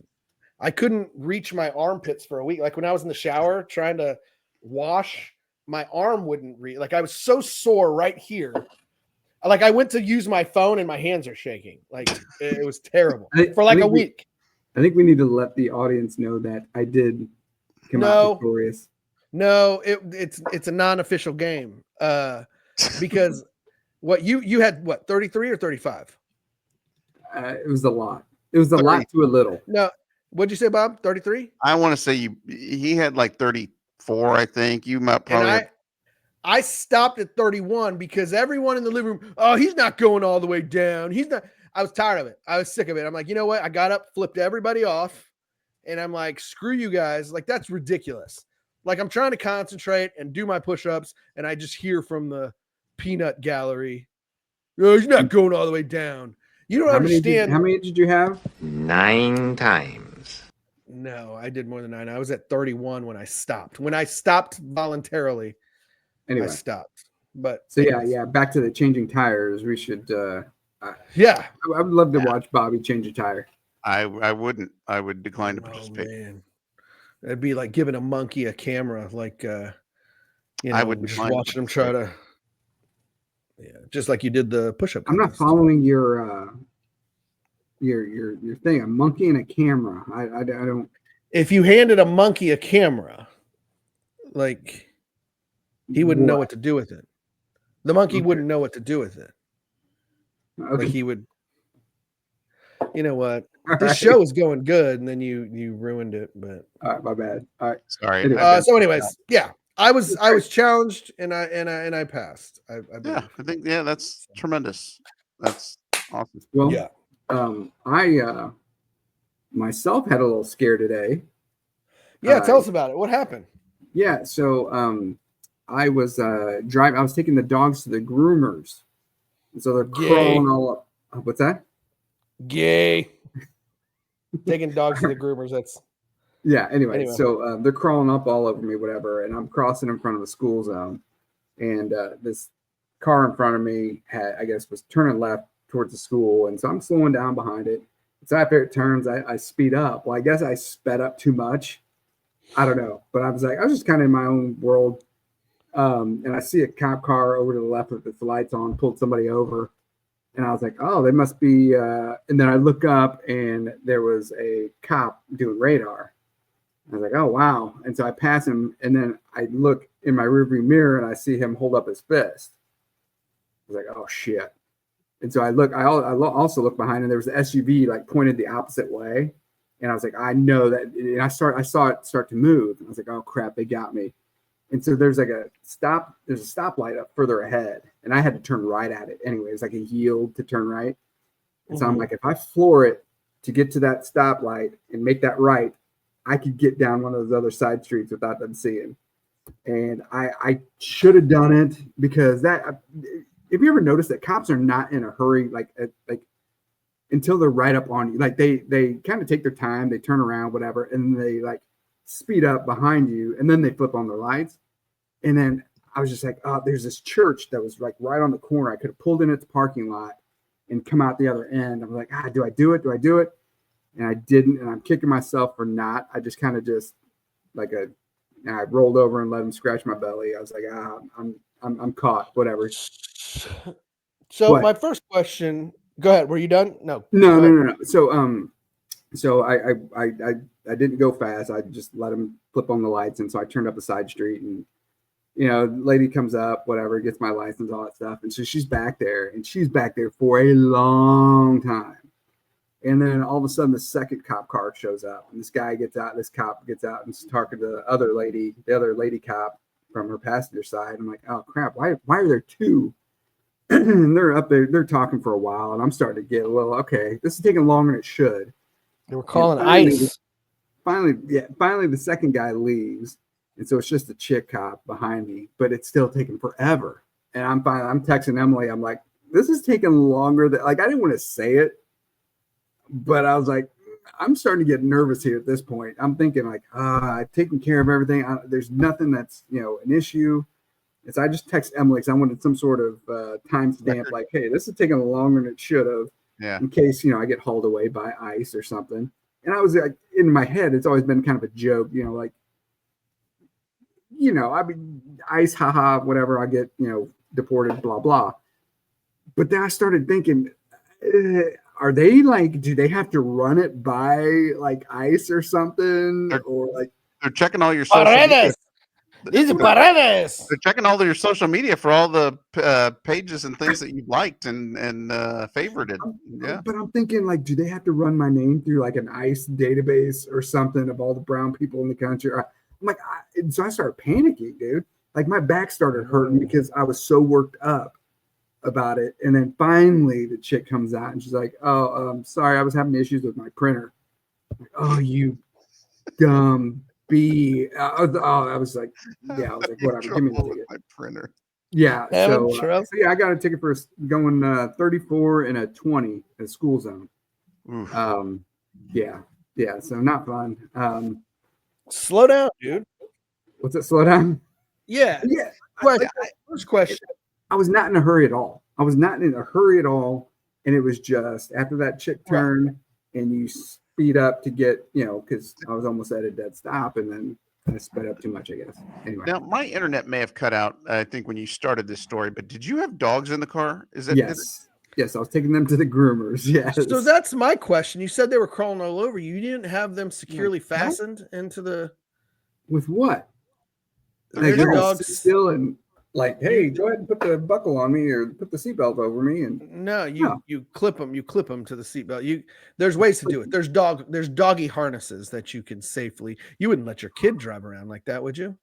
I couldn't reach my armpits for a week. Like when I was in the shower trying to wash, my arm wouldn't reach. Like I was so sore right here. Like I went to use my phone and my hands are shaking. Like it was terrible for like a week. I think we need to let the audience know that I did come out victorious. No, it's a non-official game. Because what you had what 33 or 35? It was a lot. It was a lot to a little. No, what'd you say, Bob? 33? I want to say he had like 34, I think. You might probably And I stopped at 31 because everyone in the living room, oh, he's not going all the way down. He's not. I was tired of it. I was sick of it. I'm like, you know what? I got up, flipped everybody off, and I'm like, screw you guys. Like, that's ridiculous. Like, I'm trying to concentrate and do my push-ups, and I just hear from the peanut gallery, oh, he's not going all the way down. You don't understand. How many did you have? 9 times. No, I did more than 9. I was at 31 when I stopped. When I stopped voluntarily, Anyway, I stopped. But so yeah. Back to the changing tires. We should. Yeah, I would love to watch Bobby change a tire. I wouldn't. I would decline to participate. Man. It'd be like giving a monkey a camera, like I would just decline to watching him try to, just like you did the push-up. I'm not contest. following your thing. A monkey and a camera. I don't. If you handed a monkey a camera, like he wouldn't know what to do with it. The monkey wouldn't know what to do with it. Okay. Like he would. You know what? All This right. show is going good, and then you ruined it. But All right, my bad. All right. Sorry. Anyway. so, anyways, yeah, I was challenged, and I passed. I Yeah, I think that's tremendous. That's awesome. Well, yeah. I myself had a little scare today. Yeah, tell us about it. What happened? Yeah, so I was driving. I was taking the dogs to the groomers, and so they're crawling all up. What's that? Gay. Taking dogs to the groomers. That's Anyway. So they're crawling up all over me, whatever, and I'm crossing in front of the school zone, and this car in front of me was turning left towards the school, and so I'm slowing down behind it. So after it turns, I speed up. Well, I guess I sped up too much. I don't know, but I was just kind of in my own world, and I see a cop car over to the left with its lights on, pulled somebody over. And I was like, oh, they must be. And then I look up and there was a cop doing radar. I was like, oh, wow. And so I pass him. And then I look in my rearview mirror and I see him hold up his fist. I was like, oh, shit. And so I also look behind and there was an SUV like pointed the opposite way. And I was like, I know that. And I saw it start to move. And I was like, oh, crap, they got me. And so there's a stoplight up further ahead, and I had to turn right at it anyway. It's like a yield to turn right. And so I'm like, if I floor it to get to that stoplight and make that right, I could get down one of those other side streets without them seeing. And I should have done it because have you ever noticed that cops are not in a hurry, like until they're right up on you? Like they kind of take their time, they turn around, whatever, and they like speed up behind you, and then they flip on their lights. And then I was just like, oh, there's this church that was like right on the corner. I could have pulled in its parking lot and come out the other end. I'm like, do I do it? Do I do it? And I didn't. And I'm kicking myself for not. I just kind of and I rolled over and let him scratch my belly. I was like, I'm caught. Whatever. So my first question. Go ahead. Were you done? No. No. So I didn't go fast. I just let him flip on the lights, and so I turned up a side street, and lady comes up, whatever, gets my license, all that stuff, and so she's back there for a long time. And then all of a sudden, the second cop car shows up, and this guy gets out. This cop gets out and is talking to the other lady cop from her passenger side. I'm like, oh crap, why are there two? And they're up there, they're talking for a while, and I'm starting to get a little, okay, this is taking longer than it should. They were calling ICE. Finally, the second guy leaves, and so it's just a chick cop behind me, but it's still taking forever. And I'm texting Emily. I'm like, this is taking longer than, like, I didn't want to say it, but I was like, I'm starting to get nervous here at this point. I'm thinking like, I've taken care of everything. There's nothing that's, an issue. And so I just text Emily because I wanted some sort of timestamp, like, hey, this is taking longer than it should have. Yeah. In case, I get hauled away by ICE or something. And I was like, in my head, it's always been kind of a joke, like, I mean, ICE, haha, whatever, I get, deported, blah, blah. But then I started thinking, are they like, do they have to run it by like ICE or something? Or like they're checking all your social media. They're They're checking all of your social media for all the pages and things that you've liked and favorited. Yeah. But I'm thinking, like, do they have to run my name through like an ICE database or something of all the brown people in the country? I'm like, so I started panicking, dude. Like my back started hurting because I was so worked up about it. And then finally the chick comes out and she's like, oh, sorry, I was having issues with my printer. Like, oh, you dumb bee. I was like, whatever, give me the ticket. My printer. Yeah. So yeah, I got a ticket for going 34 and a 20 at school zone. Yeah. So not fun. Slow down, dude. What's it? Slow down? Yeah. First question. I was not in a hurry at all. And it was just after that chick turn and you speed up to get, because I was almost at a dead stop and then I sped up too much, I guess. Anyway. Now, my internet may have cut out, I think, when you started this story, but did you have dogs in the car? Yes, I was taking them to the groomers. Yes. So that's my question. You said they were crawling all over. You didn't have them securely fastened into the. With what? Like your dogs still and like, hey, go ahead and put the buckle on me or put the seatbelt over me. And no, you clip them. You clip them to the seatbelt. There's ways to do it. There's doggy harnesses that you can safely. You wouldn't let your kid drive around like that, would you?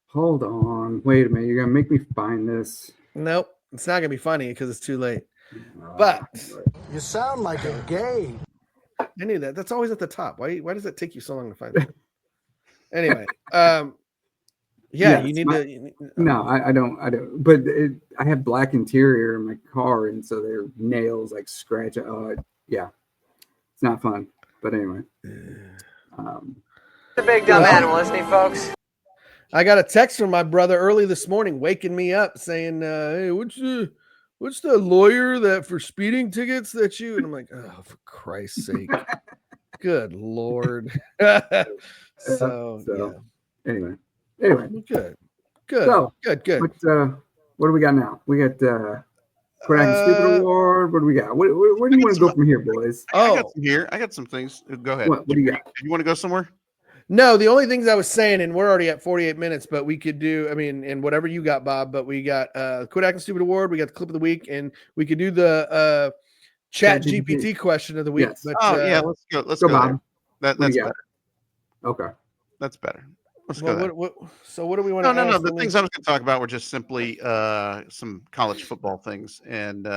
Hold on, wait a minute. You're gonna make me find this. Nope, it's not gonna be funny because it's too late. But you sound like a gay. I knew that. That's always at the top. Why does it take you so long to find that? Anyway, you need to. No, I don't. But I have black interior in my car, and so their nails like scratch. Yeah, it's not fun. But anyway, the big dumb animal, isn't he, folks? I got a text from my brother early this morning, waking me up, saying, "Hey, what's the lawyer that for speeding tickets that you?" And I'm like, "Oh, for Christ's sake, good Lord." So yeah. Anyway, good. So, good. What do we got now? We got Quit Acting Stupid Award. What do we got? Where do you want to go from here, boys? I got some things. Go ahead. What do you got? You want to go somewhere? No, the only things I was saying, and we're already at 48 minutes, but we could do, and whatever you got, Bob, but we got Quit Acting Stupid Award, we got the clip of the week, and we could do the Chat GPT question of the week. Yes. But, let's go Bob. That's better. Okay. That's better. Let's go there. So what do we want to No. The things I was going to talk about were just simply some college football things. And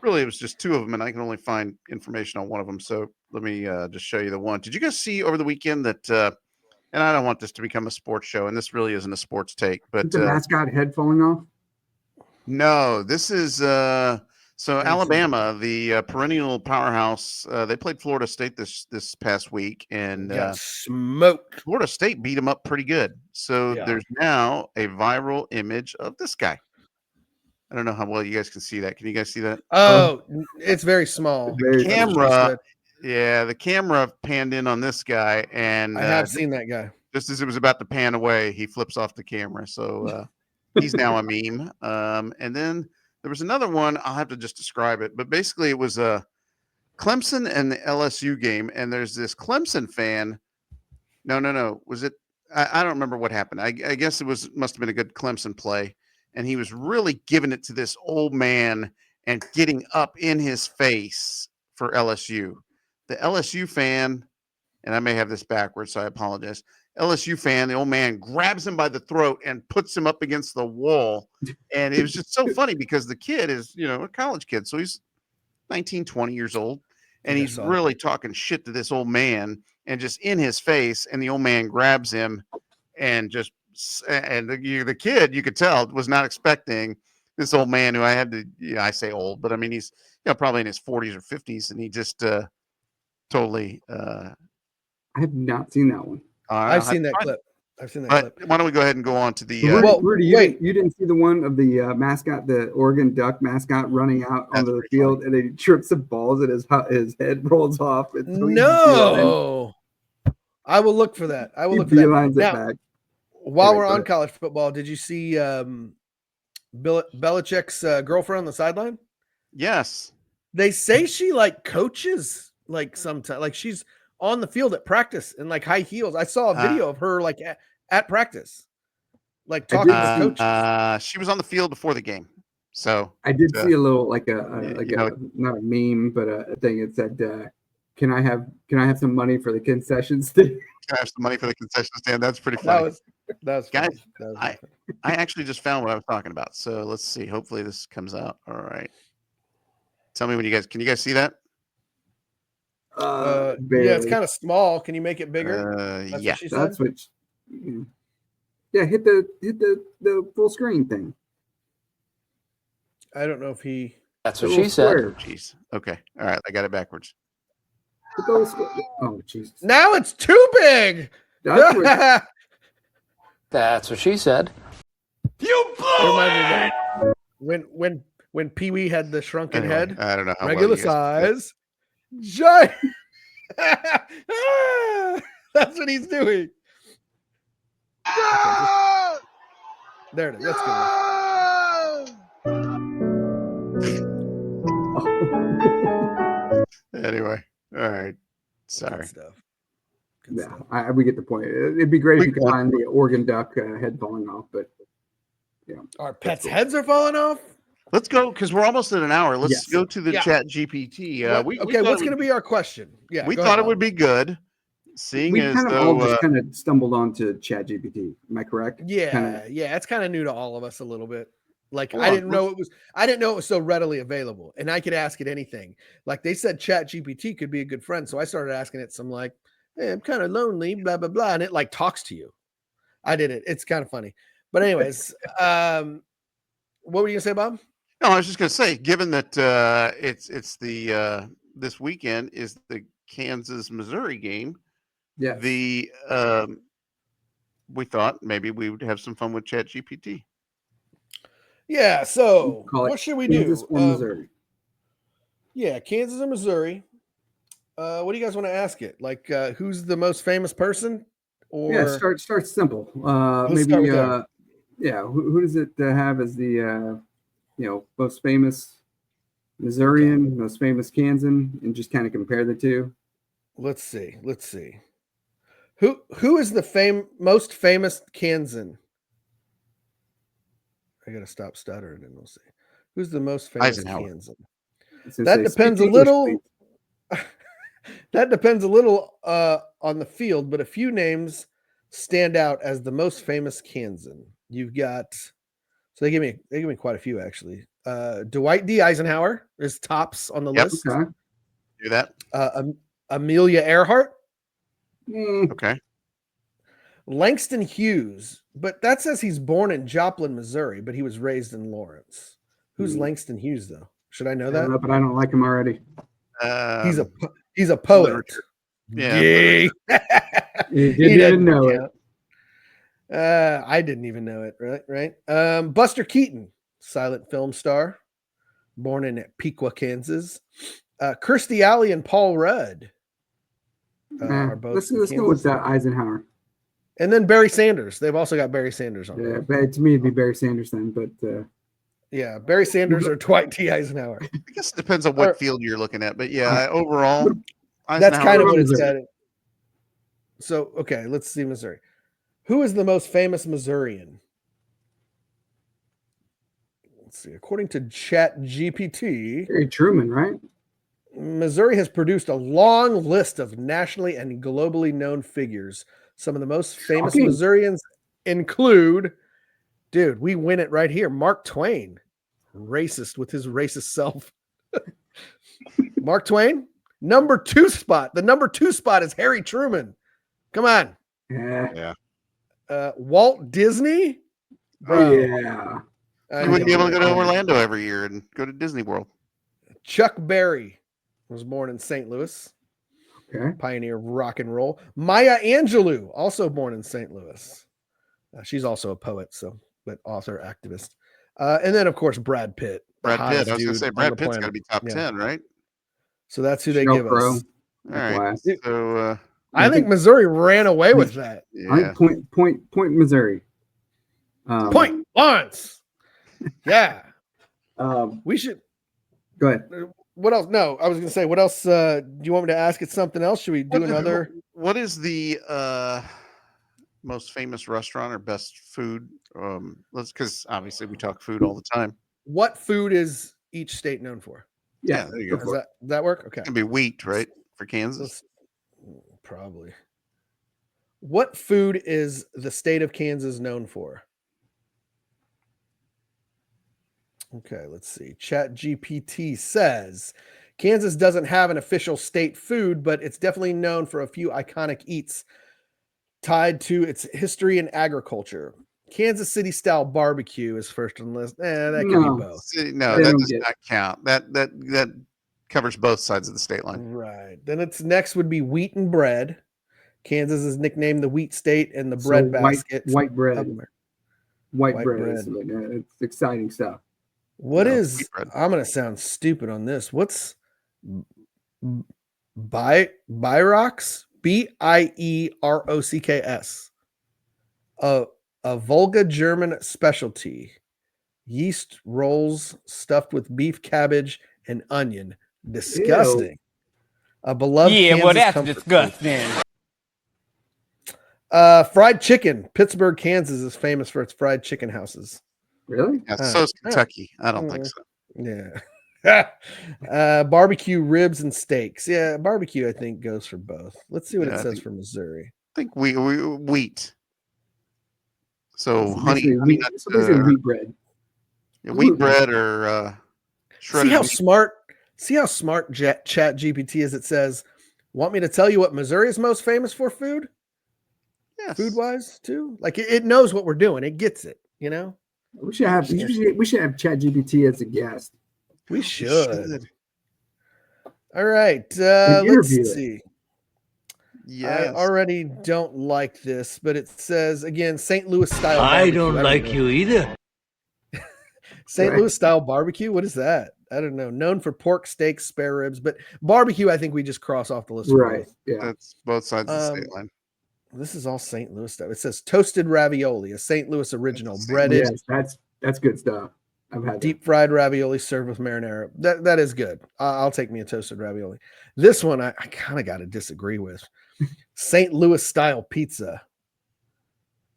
really, it was just two of them, and I can only find information on one of them. So let me just show you the one. Did you guys see over the weekend that, and I don't want this to become a sports show, and this really isn't a sports take, but is the mascot head falling off? No, this is Alabama, the perennial powerhouse. They played Florida State this past week, and got smoked. Florida State beat them up pretty good. So there's now a viral image of this guy. I don't know how well you guys can see that. Can you guys see that? Oh, it's very small. The camera panned in on this guy, and I have seen that guy. Just as it was about to pan away, he flips off the camera. So he's now a meme. And then there was another one. I'll have to just describe it, but basically it was a Clemson and the LSU game, and there's this Clemson fan. No. Was it? I don't remember what happened. I guess must have been a good Clemson play. And he was really giving it to this old man and getting up in his face for LSU. the LSU fan, and I may have this backwards, so I apologize. LSU fan, the old man grabs him by the throat and puts him up against the wall. And it was just so funny because the kid is, a college kid. So he's 19, 20 years old. And he's really talking shit to this old man and just in his face. And the old man grabs him and the kid, you could tell, was not expecting this old man who I had to, I say old, but I mean, he's, probably in his 40s or 50s. And he just totally. I have not seen that one. I've seen that clip. Why don't we go ahead and go on to the Rudy, you didn't see the one of the mascot, the Oregon Duck mascot running out onto the field, and then he trips the balls and his head rolls off. No, I will look for that. I will look for that. Now, while we're on college football, did you see Belichick's girlfriend on the sideline? Yes. They say she coaches sometimes, she's on the field at practice in high heels. I saw a video of her at practice, talking to coaches. She was on the field before the game, so I did see a little not a meme, but a thing. It said, "Can I have some money for the concession stand?" Can I have some money for the concession stand? That's pretty funny. That was guys. I actually just found what I was talking about. So let's see. Hopefully this comes out. All right. Tell me when can you guys see that? Yeah, it's kind of small. Can you make it bigger? That's what. Yeah, hit the full screen thing. I don't know if he. That's what she said. Jeez. Okay. All right. I got it backwards. Oh, Jesus. Now it's too big. That's what she said. You blew it! When Pee Wee had the shrunken head. I don't know how regular size. Giant. That's what he's doing. Okay, there it is. That's good. Anyway, all right. Sorry. Good stuff. We get the point. It'd be great if you could find the Oregon Duck head falling off, but our pets' heads are falling off. Let's go because we're almost at an hour. Let's go to the Chat GPT. What's going to be our question? Yeah, we thought it would be good. We kind of stumbled onto Chat GPT. Am I correct? Yeah, it's kind of new to all of us a little bit. I didn't know it was so readily available, and I could ask it anything. They said Chat GPT could be a good friend, so I started asking it some hey, I'm kind of lonely, blah blah blah, and it talks to you. I did it. It's kind of funny, but anyways, what were you gonna say, Bob? No, I was just gonna say, given that it's the this weekend is the Kansas-Missouri game. Yeah. We thought maybe we would have some fun with Chat GPT. Yeah. So what should we Kansas do? Or Missouri. Yeah, Kansas and Missouri. What do you guys want to ask it? Who's the most famous person? Or start simple. Maybe who does it have as the most famous Missourian, most famous Kansan, and just kind of compare the two? Let's see. Who is the most famous Kansan? I gotta stop stuttering and we'll see. Who's the most famous Kansan? That depends a little. That depends a little on the field, but a few names stand out as the most famous Kansan. You've got, so they give me quite a few actually. Dwight D. Eisenhower is tops on the list. Okay. Do that. Amelia Earhart. Okay. Langston Hughes, but that says he's born in Joplin, Missouri, but he was raised in Lawrence. Who's Langston Hughes, though? Should I know that? I don't know, but I don't like him already. He's a poet. Literature. Yeah. You didn't even know it. I didn't even know it. Right. Buster Keaton, silent film star, born in Pequot, Kansas. Kirstie Alley and Paul Rudd are both. Let's go with Eisenhower. And then Barry Sanders. They've also got Barry Sanders on there. Yeah, to me it'd be Barry Sanders then, but yeah, Barry Sanders or Dwight D. Eisenhower. I guess it depends on what field you're looking at, but yeah, overall, that's kind of what it said. So okay, let's see Missouri. Who is the most famous Missourian? Let's see. According to Chat GPT, Harry Truman, right? Missouri has produced a long list of nationally and globally known figures. Some of the most famous Shocking. Missourians include, dude, we win it right here. Mark Twain, racist with his racist self. Mark Twain, number 2 spot. The number 2 spot is Harry Truman. Come on. Yeah. Walt Disney. Oh, Bro. yeah. You wouldn't be able to go to Orlando every year and go to Disney World. Chuck Berry was born in St. Louis. Okay. Pioneer of rock and roll. Maya Angelou, also born in St. Louis. She's also a poet, but author, activist. And then, of course, Brad Pitt. Brad Pitt. I was going to say, Brad Pitt's got to be top 10, right? So that's who they give us. All right. So I think Missouri ran away with that. Yeah. Point Missouri. Point Lawrence. Yeah. We should go ahead. What else? No, I was going to say, what else? Do you want me to ask it something else? Should we do another? What is the most famous restaurant or best food? Because obviously we talk food all the time. What food is each state known for? Yeah, there you go. Does that work? Okay. It can be wheat, right? For Kansas? Probably. What food is the state of Kansas known for? Okay, let's see. Chat GPT says Kansas doesn't have an official state food, but it's definitely known for a few iconic eats tied to its history and agriculture. Kansas City style barbecue is first on the list. That can be both. No, that does not count. That covers both sides of the state line. Right. Then it's next would be wheat and bread. Kansas is nicknamed the wheat state and the bread basket. White bread. White bread. It's exciting stuff. What is? I'm going to sound stupid on this. What's Bierocks? Bierocks. A Volga German specialty. Yeast rolls stuffed with beef, cabbage, and onion. Disgusting. Ew. A beloved Kansas that's disgusting. Fried chicken. Pittsburgh, Kansas is famous for its fried chicken houses. Really? Yeah, so is Kentucky. I don't think so. Yeah. Barbecue ribs and steaks. Yeah, barbecue I think goes for both. Let's see what it says for Missouri. I think we wheat. So wheat bread. Yeah, wheat bread or shredded. See how smart Chat GPT is. It says, "Want me to tell you what Missouri is most famous for food?" Yes. Food wise too. Like it knows what we're doing. It gets it. You know. We should have Chat GPT as a guest. We should. All right. Let's see. Yes. I already don't like this, but it says again, St. Louis style. I don't like you either. St. Louis style barbecue. What is that? I don't know. Known for pork, steaks, spare ribs, but barbecue, I think we just cross off the list. Right. Yeah. That's both sides of the state line. This is all St. Louis stuff. It says toasted ravioli, a St. Louis original, breaded. Yes, that's good stuff. I've had deep fried ravioli served with marinara. That is good. I'll take me a toasted ravioli. This one I kind of got to disagree with. St. Louis style pizza,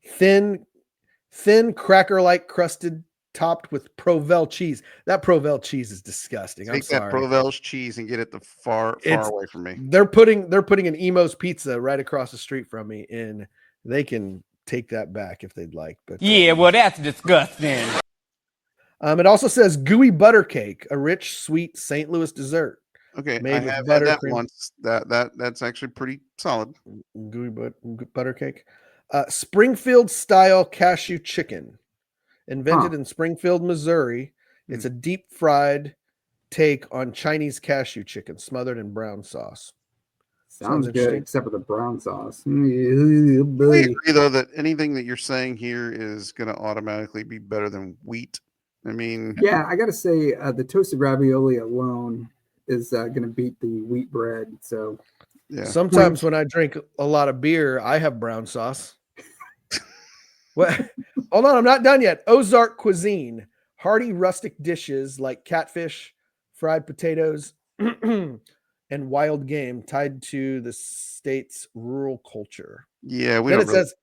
thin cracker-like crusted, topped with Provel cheese. That Provel cheese is disgusting. Take that Provel's cheese and get it far away from me. They're putting an Emo's Pizza right across the street from me, and they can take that back if they'd like. But that's disgusting. It also says gooey butter cake, a rich, sweet St. Louis dessert. Okay, made I with have butter had that cream. once. That's actually pretty solid. Gooey butter cake. Springfield style cashew chicken, invented in Springfield, Missouri. It's a deep fried take on Chinese cashew chicken, smothered in brown sauce. Sounds good, except for the brown sauce. I agree, though, that anything that you're saying here is going to automatically be better than wheat. I mean, yeah, I got to say the toasted ravioli alone is going to beat the wheat bread. So, yeah. Sometimes when I drink a lot of beer, I have brown sauce. What? Hold on, I'm not done yet. Ozark cuisine, hearty rustic dishes like catfish, fried potatoes, and wild game tied to the state's rural culture. Yeah, says,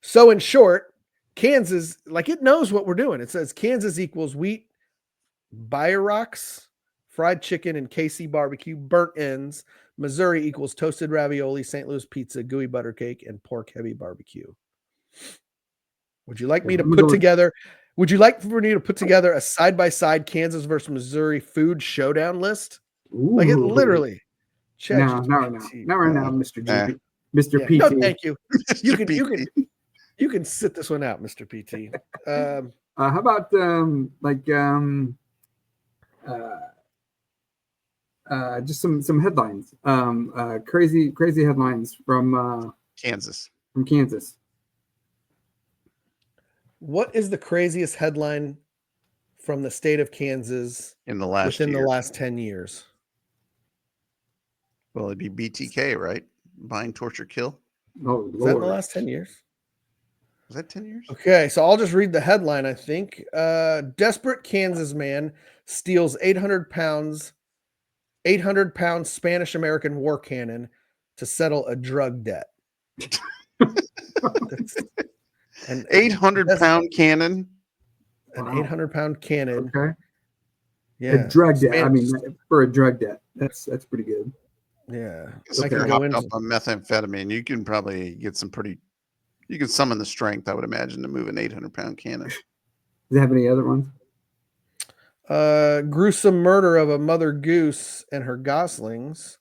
so in short, Kansas, like it knows what we're doing. It says Kansas equals wheat, Bierocks, fried chicken and KC barbecue, burnt ends. Missouri equals toasted ravioli, St. Louis pizza, gooey butter cake, and pork heavy barbecue. Would you like me to put together? Would you like for me to put together a side-by-side Kansas versus Missouri food showdown list? Ooh. Like it literally. No, not right now, Mr. GP. Mr. PT. No, thank you. You can sit this one out, Mr. PT. How about just some headlines? Crazy headlines from Kansas. From Kansas. What is the craziest headline from the state of Kansas in the last the year? last 10 years? Well, it'd be BTK, right? Bind, torture, kill. Oh, is that in the last 10 years? Was that 10 years? Okay, so I'll just read the headline, I think. Desperate Kansas man steals 800-pound Spanish-American war cannon to settle a drug debt. An 800-pound cannon? An 800-pound cannon. Okay. Yeah. A drug debt. I mean, for a drug debt, that's pretty good. Yeah. If you're hopped up on methamphetamine, you can probably get you can summon the strength, I would imagine, to move an 800-pound cannon. Does it have any other ones? Gruesome murder of a mother goose and her goslings.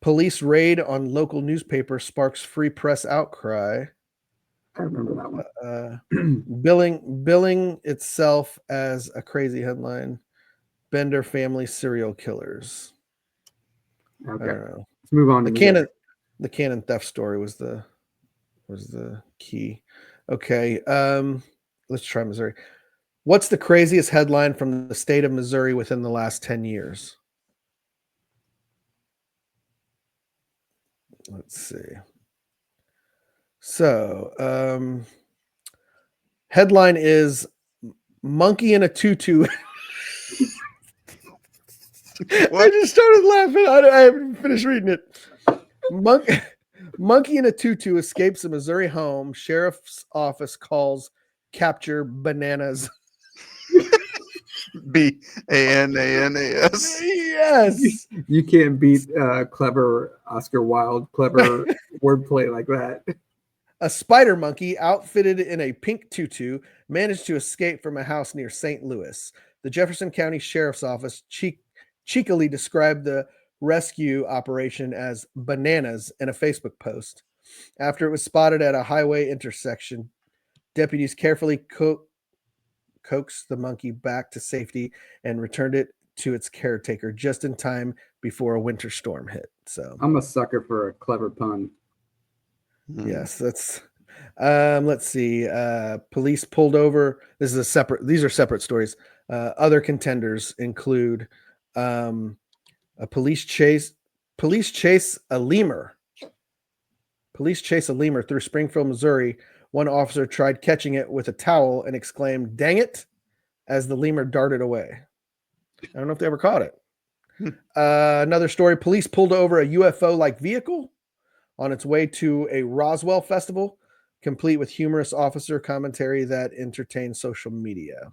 Police raid on local newspaper sparks free press outcry. I remember that one. Billing itself as a crazy headline. Bender family serial killers. Okay. I don't know. Let's move on. The cannon theft story was the key. Okay. Let's try Missouri. What's the craziest headline from the state of Missouri within the last 10 years? Let's see. So, headline is monkey in a tutu. I just started laughing. I haven't finished reading it. Monkey in a tutu escapes a Missouri home. Sheriff's office calls capture bananas. BANANAS. Yes. You can't beat clever Oscar Wilde, clever wordplay like that. A spider monkey outfitted in a pink tutu managed to escape from a house near St. Louis. The Jefferson County Sheriff's Office cheekily described the rescue operation as bananas in a Facebook post. After it was spotted at a highway intersection, deputies carefully coaxed the monkey back to safety and returned it to its caretaker just in time before a winter storm hit. So I'm a sucker for a clever pun. Yes, that's let's see. Police pulled over. These are separate stories. Other contenders include a police chase a lemur. Police chase a lemur through Springfield, Missouri. One officer tried catching it with a towel and exclaimed, "Dang it," as the lemur darted away. I don't know if they ever caught it. Another story. Police pulled over a UFO-like vehicle on its way to a Roswell festival, complete with humorous officer commentary that entertains social media.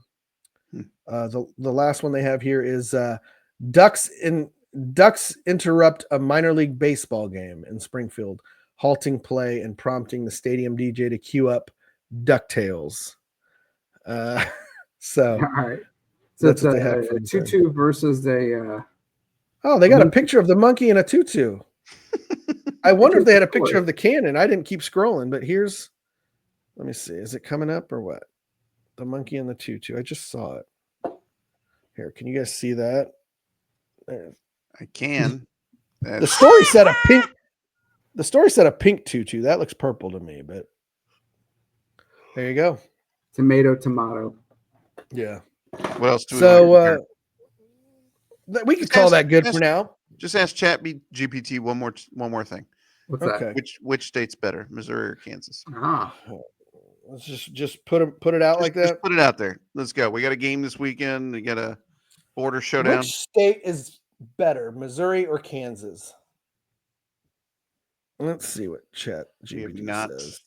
The last one they have here is Ducks interrupt a minor league baseball game in Springfield, halting play and prompting the stadium DJ to cue up DuckTales. So, all right. So that's it's what they have a tutu versus a. Oh, they got a picture of the monkey in a tutu. I wonder if they had a picture of the cannon. I didn't keep scrolling, but let me see. Is it coming up or what? The monkey in the tutu. I just saw it. Here, can you guys see that? I can. The story said a pink. The story said a pink tutu. That looks purple to me, but there you go. Tomato. Yeah. What else do we So we could call that good for now. Just ask Chat GPT one more thing. What's Okay. that? Which state's better, Missouri or Kansas? Let's just put it out like that. Just put it out there. Let's go. We got a game this weekend. We got a border showdown. Which state is better, Missouri or Kansas? Let's see what Chat GPT says.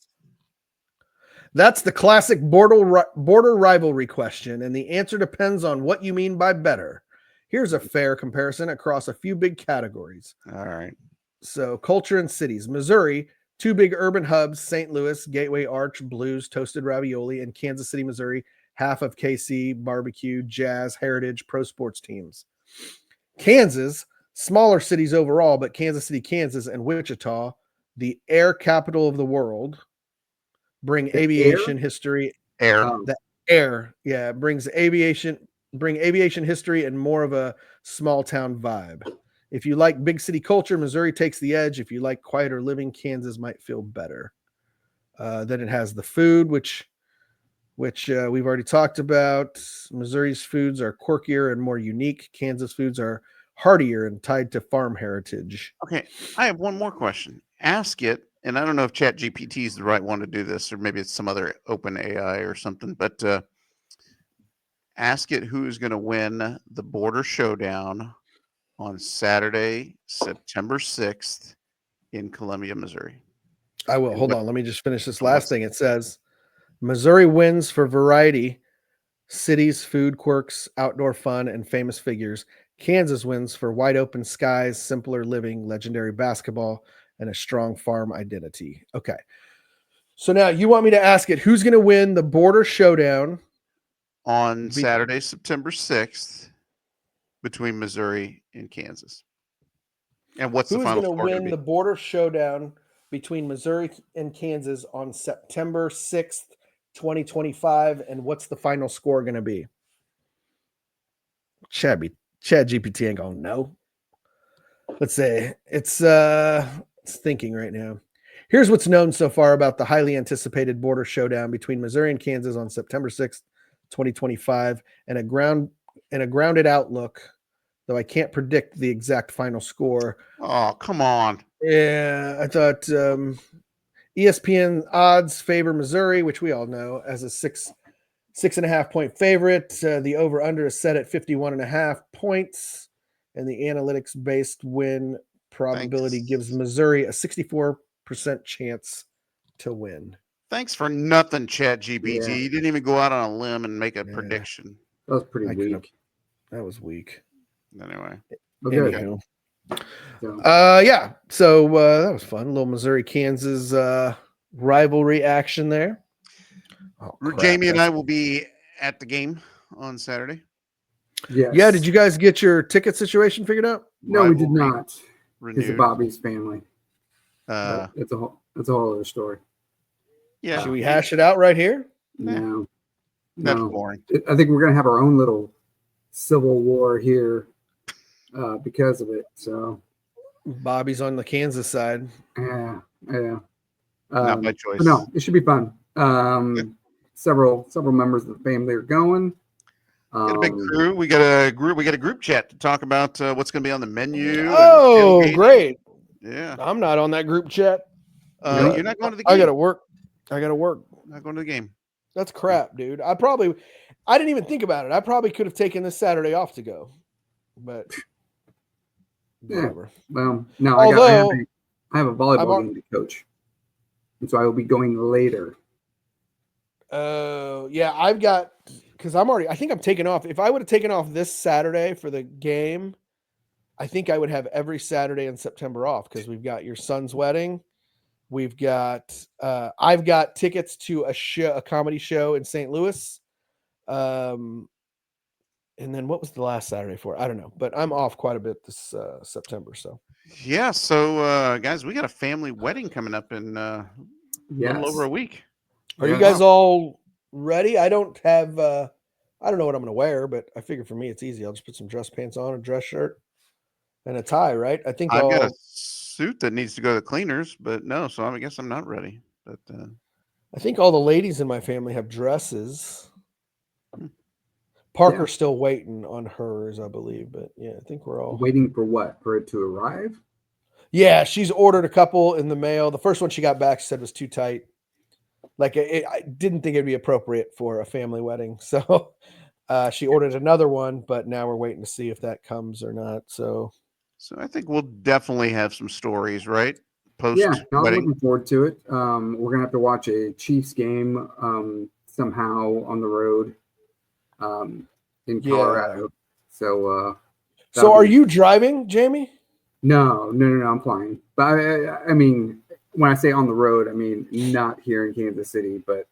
That's the classic border rivalry question, and the answer depends on what you mean by better. Here's a fair comparison across a few big categories. All right. So, culture and cities. Missouri, 2 big urban hubs, St. Louis, Gateway Arch, Blues, Toasted Ravioli, and Kansas City, Missouri, half of KC, barbecue, jazz, heritage, pro sports teams. Kansas, smaller cities overall, but Kansas City, Kansas, and Wichita, the air capital of the world, bring aviation history. Air. The air, yeah, bring aviation history and more of a small town vibe. If you like big city culture, Missouri takes the edge. If you like quieter living, Kansas might feel better. Then it has the food, which we've already talked about. Missouri's foods are quirkier and more unique. Kansas foods are heartier and tied to farm heritage. Okay, I have one more question. Ask it, and I don't know if Chat GPT is the right one to do this, or maybe it's some other open AI or something, but ask it who's going to win the border showdown on Saturday, September 6th in Columbia, Missouri. I will. And Hold what- on. Let me just finish this last thing. It says Missouri wins for variety, cities, food quirks, outdoor fun, and famous figures. Kansas wins for wide open skies, simpler living, legendary basketball, and a strong farm identity. Okay. So now you want me to ask it who's going to win the border showdown on Saturday, September 6th between Missouri and Kansas. And what's the Who is final going to score gonna win be? the border showdown between Missouri and Kansas on September 6th, 2025? And what's the final score going to be? Chat GPT ain't going to know. Let's say it's thinking right now. Here's what's known so far about the highly anticipated border showdown between Missouri and Kansas on September 6th, 2025, and a grounded outlook, though I can't predict the exact final score. Oh, come on. Yeah, I thought ESPN odds favor Missouri, which we all know, as a 6.5 point favorite. The over under is set at 51.5 points, and the analytics based win probability gives Missouri a 64% chance to win. Thanks for nothing, Chat GPT. Yeah. You didn't even go out on a limb and make a prediction. That was pretty weak. That was weak. Anyway. Okay. Anywho. So, Yeah. So that was fun. A little Missouri Kansas rivalry action there. Oh, crap. Jamie and I will be at the game on Saturday. yes. Yeah. Did you guys get your ticket situation figured out? No, we did not. It's renewed. Bobby's family. Uh, It's a whole other story. Yeah. Should we hash it out right here? No. That's No. boring. I think we're gonna have our own little civil war here because of it. So Bobby's on the Kansas side. yeah. Not my choice. But no, it should be fun. Several members of the family are going. Got a big crew. We got a group chat to talk about what's going to be on the menu. Oh, and great! Yeah, I'm not on that group chat. you're not going to the game. I gotta work. Not going to the game. That's crap, dude. I didn't even think about it. I probably could have taken this Saturday off to go, but whatever. Well, no, Although, I have a volleyball game to coach, and so I will be going later. Yeah, I've got because I think I'm taking off. If I would have taken off this Saturday for the game, I think I would have every Saturday in September off because we've got your son's wedding. We've got I've got tickets to a comedy show in St. Louis. And then what was the last Saturday for? I don't know, but I'm off quite a bit this September. So yeah, so guys, we got a family wedding coming up in a little over a week. Are you guys all ready? I don't have I don't know what I'm gonna wear, but I figure for me it's easy. I'll just put some dress pants on, a dress shirt, and a tie, right? I think I've got a suit that needs to go to the cleaners, but no, so I guess I'm not ready. But I think all the ladies in my family have dresses. Parker's still waiting on hers, I believe, but yeah, I think we're all waiting for what? For it to arrive? Yeah, she's ordered a couple in the mail. The first one she got back, she said was too tight. Like I didn't think it'd be appropriate for a family wedding, so she ordered another one. But now we're waiting to see if that comes or not. So I think we'll definitely have some stories, right? post. Yeah, I'm wedding. looking forward to it. We're gonna have to watch a Chiefs game somehow on the road in Colorado. So so are you driving, Jamie? No, I'm flying. But I mean, when I say on the road, I mean not here in Kansas City, but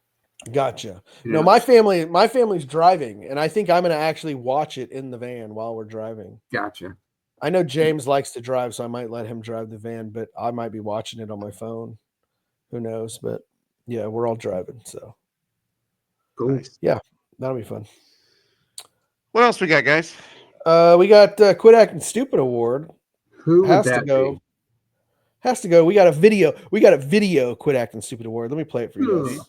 gotcha. You No, know. my family's driving, and I think I'm going to actually watch it in the van while we're driving. Gotcha. I know James likes to drive, so I might let him drive the van, but I might be watching it on my phone. Who knows? But yeah, we're all driving, so Cool. Nice. Yeah, that'll be fun. What else we got, guys? We got Quit Acting Stupid Award. Who has would to that go. be? Has to go. We got a video. We got a video Quit Acting Stupid Award. Let me play it for you guys.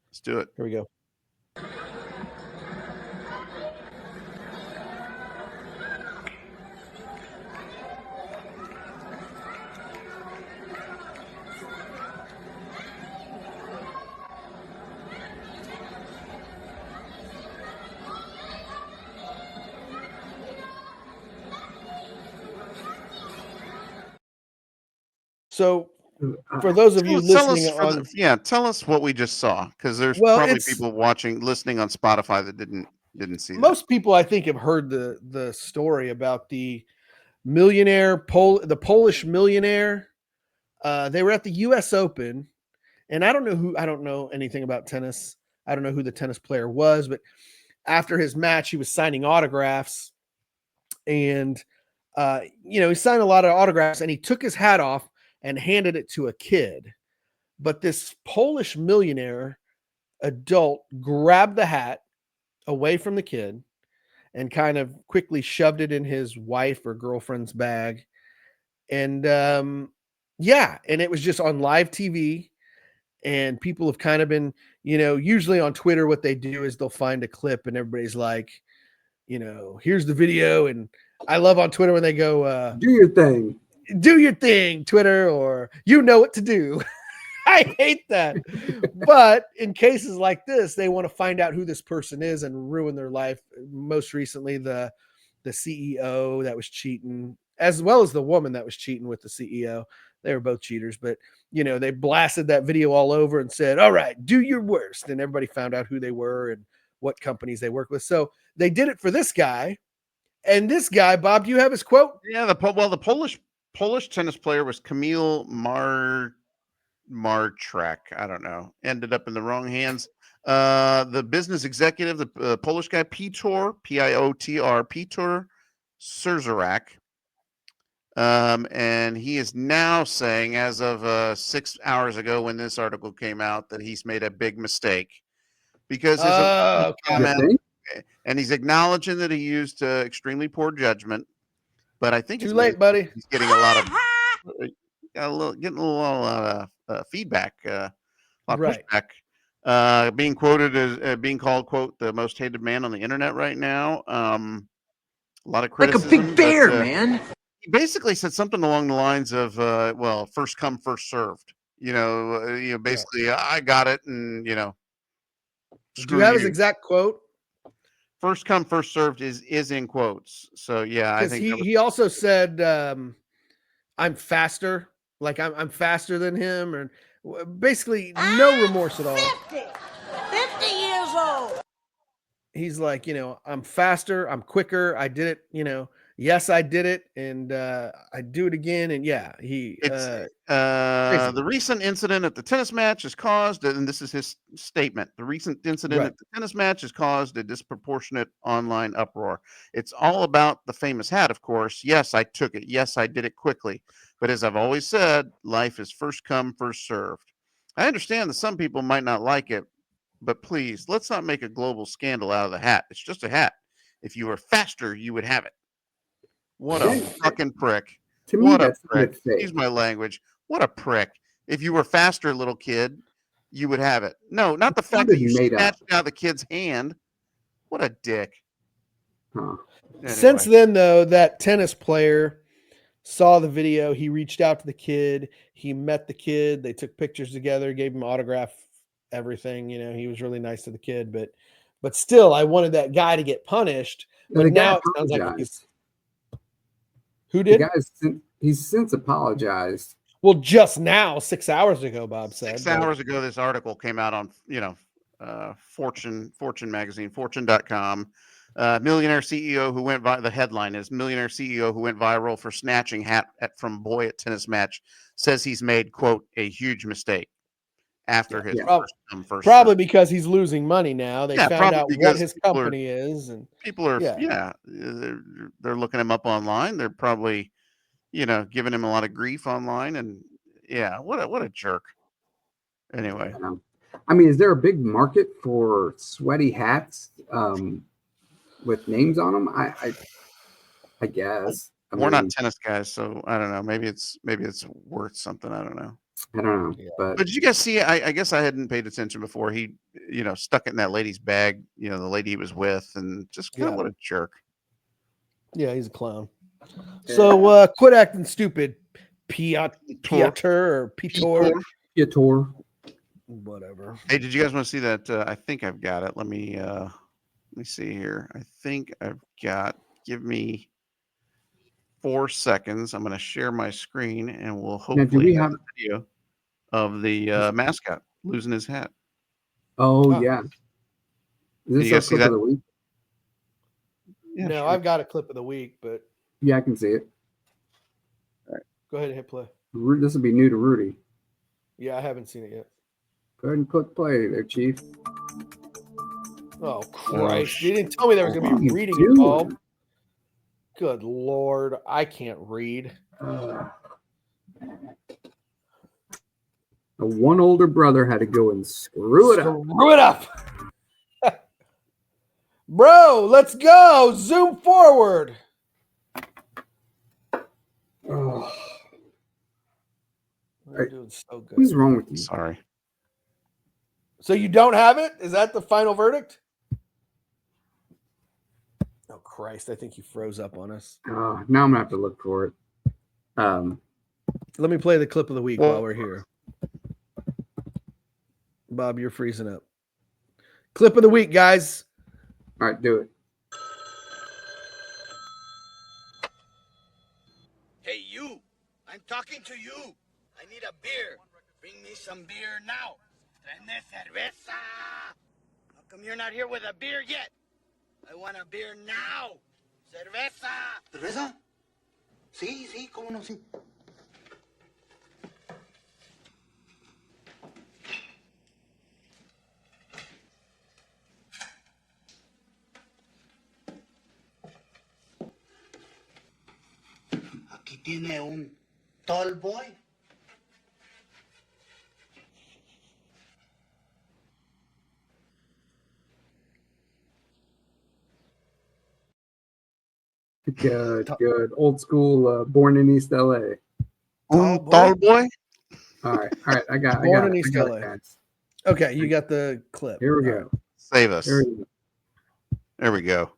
Let's do it. Here we go. So, for those of you listening on, tell us what we just saw, because there's Well, probably it's- people listening on Spotify that didn't see that. most people, I think, have heard the story about the the Polish millionaire. They were at the U.S. Open, and I don't know anything about tennis. I don't know who the tennis player was, but after his match, he was signing autographs, and he signed a lot of autographs, and he took his hat off and handed it to a kid. But this Polish millionaire adult grabbed the hat away from the kid and kind of quickly shoved it in his wife or girlfriend's bag. And and it was just on live TV. And people have kind of been, usually on Twitter, what they do is they'll find a clip and everybody's like, here's the video. And I love on Twitter when they go, do your thing, Twitter, or you know what to do. I hate that. But in cases like this, they want to find out who this person is and ruin their life. Most recently, the CEO that was cheating, as well as the woman that was cheating with the CEO. They were both cheaters, but they blasted that video all over and said, all right, do your worst. And everybody found out who they were and what companies they work with. So they did it for this guy. And this guy, Bob, do you have his quote? Yeah, the Polish tennis player was Kamil Martrak. I don't know. Ended up in the wrong hands. The business executive, the Polish guy, Piotr, Piotr, Piotr Szczerak. And he is now saying, as of 6 hours ago when this article came out, that he's made a big mistake because his comment, and he's acknowledging that he used extremely poor judgment. But I think too late, buddy. He's getting a lot of feedback, a lot of pushback. Being quoted as being called, quote, the most hated man on the internet right now. A lot of criticism. Like a big bear, man. He basically said something along the lines of, first come, first served. Basically, I got it, and Do you have his exact quote? First come, first served is in quotes. So yeah, I think he also said, "I'm faster." Like I'm faster than him, or basically no remorse at all. 50 years old. He's like, I'm faster, I'm quicker, I did it, yes, I did it, and I do it again, and the recent incident at the tennis match has caused, and this is his statement, the recent incident at the tennis match has caused a disproportionate online uproar. It's all about the famous hat, of course. Yes, I took it. Yes, I did it quickly. But as I've always said, life is first come, first served. I understand that some people might not like it, but please, let's not make a global scandal out of the hat. It's just a hat. If you were faster, you would have it. What a fucking prick. To me, what a that's prick. fake. Excuse my language. What a prick. If you were faster, little kid, you would have it. No, not the fact that you snatched out the kid's hand. What a dick. Huh. Anyway. Since then, though, that tennis player saw the video. He reached out to the kid. He met the kid. They took pictures together, gave him autograph, everything. He was really nice to the kid. But still, I wanted that guy to get punished. But now it sounds like he's... Who did? He's since apologized. Well, just now, 6 hours ago, Bob said. 6 hours ago, this article came out on, Fortune magazine, fortune.com. Millionaire CEO who went the headline is millionaire CEO who went viral for snatching hat from boy at tennis match says he's made, quote, a huge mistake after his first probably serve. because he's losing money now. They found out what his company is, and people are they're looking him up online. They're probably giving him a lot of grief online, and what a jerk. Anyway, I mean, is there a big market for sweaty hats with names on them? I guess we're not tennis guys, so I don't know. Maybe it's worth something. I don't know. I don't know. But did you guys see? I guess I hadn't paid attention before. He stuck it in that lady's bag. The lady he was with, and just kind of what a jerk. Yeah, he's a clown. So quit acting stupid, Piotr or Pitor. Whatever. Hey, did you guys want to see that? I think I've got it. Let me see here. I think I've got. Give me 4 seconds. I'm going to share my screen, and we'll hopefully have a video of the mascot losing his hat. Oh yeah. Is this our clip of the week? Yeah, no, sure. I've got a clip of the week, but yeah, I can see it. All right, go ahead and hit play. This will be new to Rudy. Yeah, I haven't seen it yet. Go ahead and click play there, Chief. Oh Christ! You didn't tell me there was going to be reading involved. Good Lord, I can't read. One older brother had to go and screw it up. Bro, let's go. Zoom forward. Oh. You're doing so good. What's wrong with you? Sorry. So you don't have it? Is that the final verdict? Oh, Christ. I think you froze up on us. Now I'm going to have to look for it. Let me play the clip of the week while we're here. Bob, you're freezing up. Clip of the week, guys. All right, do it. Hey, you. I'm talking to you. I need a beer. Bring me some beer now. Tráeme cerveza. How come you're not here with a beer yet? I want a beer now. Cerveza. ¿Cerveza? Sí, cómo no, sí. Aquí tiene un tall boy. Good. Old school, born in East LA. Tall boy? All right. I got Born it. in East LA. Okay, you got the clip. Here we go. Save us. There we go.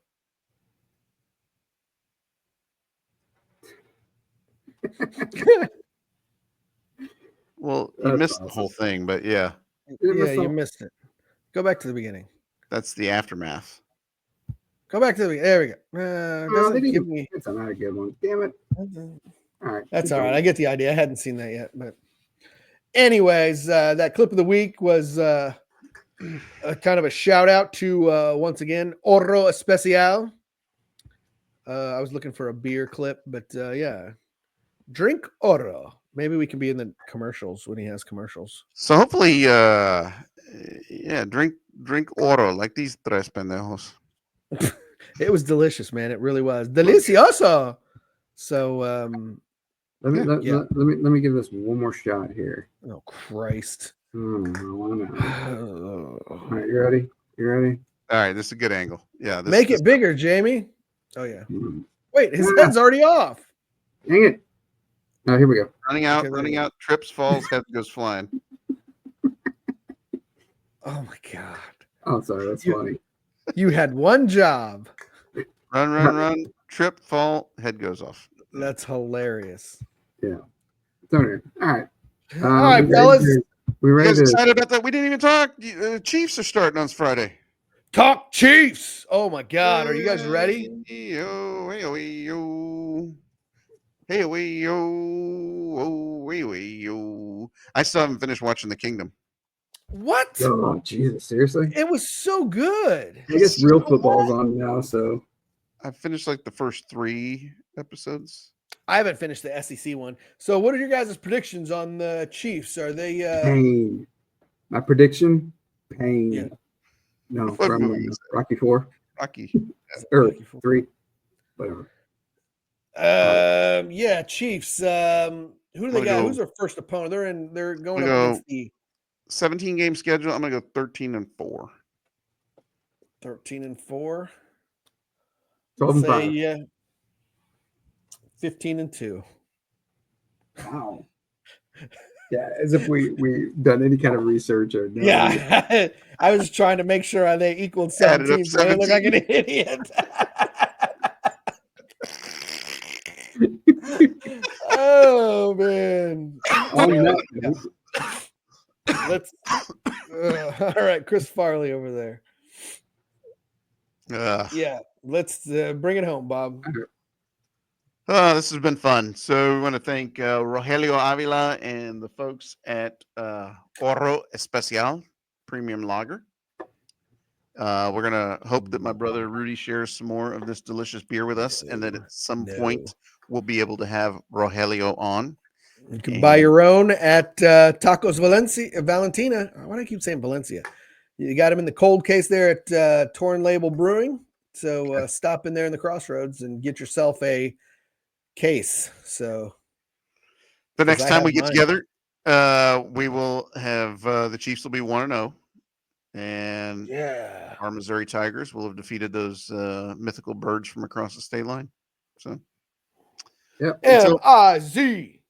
Well, you missed the whole thing, but yeah. Yeah, you missed it. Go back to the beginning. That's the aftermath. Go back to the beginning. There we go. It's not a good one. Damn it. All right. That's all right. I get the idea. I hadn't seen that yet. But anyways, that clip of the week was a kind of a shout out to, once again, Oro Especial. I was looking for a beer clip, but yeah. Drink Oro. Maybe we can be in the commercials when he has commercials. So hopefully, drink Oro like these tres pendejos. It was delicious, man. It really was delicioso. So let me give this one more shot here. Oh Christ! All right, you ready? All right, this is a good angle. Yeah, make it bigger, Jamie. Oh yeah. Wait, his head's already off. Dang it! Oh, here we go. Running out. Trips, falls, head goes flying. Oh my God! Oh, sorry, that's funny. You had one job. Run. Trip, fall, head goes off. That's hilarious. Yeah. All right. All right, fellas. We ready? You guys excited about that? We didn't even talk. Chiefs are starting on Friday. Talk Chiefs. Oh my God. Are you guys ready? Hey, we yo, oh, we yo. I still haven't finished watching The Kingdom. What? Oh, Jesus, seriously? It was so good. I guess real football's on now, so I finished like the first 3 episodes. I haven't finished the SEC one. So, what are your guys' predictions on the Chiefs? Are they? pain. My prediction, pain. Yeah. No, What from movie is that? Rocky 4 Rocky. or Rocky IV. 3, whatever. Yeah, Chiefs. Who do they got? Who's their first opponent? They're going up against the 17-game schedule. I'm gonna go 13-4. 13-4. 12-5. Say yeah. 15-2. Wow. Yeah, as if we done any kind of research or no. Yeah, I was trying to make sure they equaled 17, so I didn't look like an idiot. Oh man! Let's. All right, Chris Farley over there. Yeah, let's bring it home, Bob. This has been fun. So we want to thank Rogelio Avila and the folks at Oro Especial Premium Lager. We're gonna hope that my brother Rudy shares some more of this delicious beer with us, and that at some point we'll be able to have Rogelio on. You can buy your own at Tacos Valentina. Why do I keep saying Valencia? You got them in the cold case there at Torn Label Brewing. So stop in there in the Crossroads and get yourself a case. So the next time we get together, we will have the Chiefs will be 1-0, and our Missouri Tigers will have defeated those mythical birds from across the state line. So, M-I-Z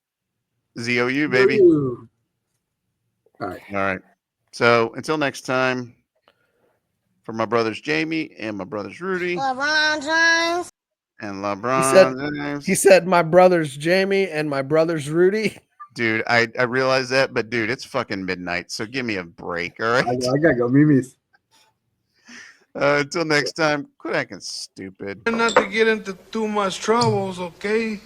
ZOU, baby. All right. So until next time, for my brothers Jamie and my brothers Rudy. LeBron James. And LeBron James. He said my brothers Jamie and my brothers Rudy. Dude, I realize that, but dude, it's fucking midnight, so give me a break, all right? I gotta go, Mimi's. Until next time, quit acting stupid. Not to get into too much troubles, okay?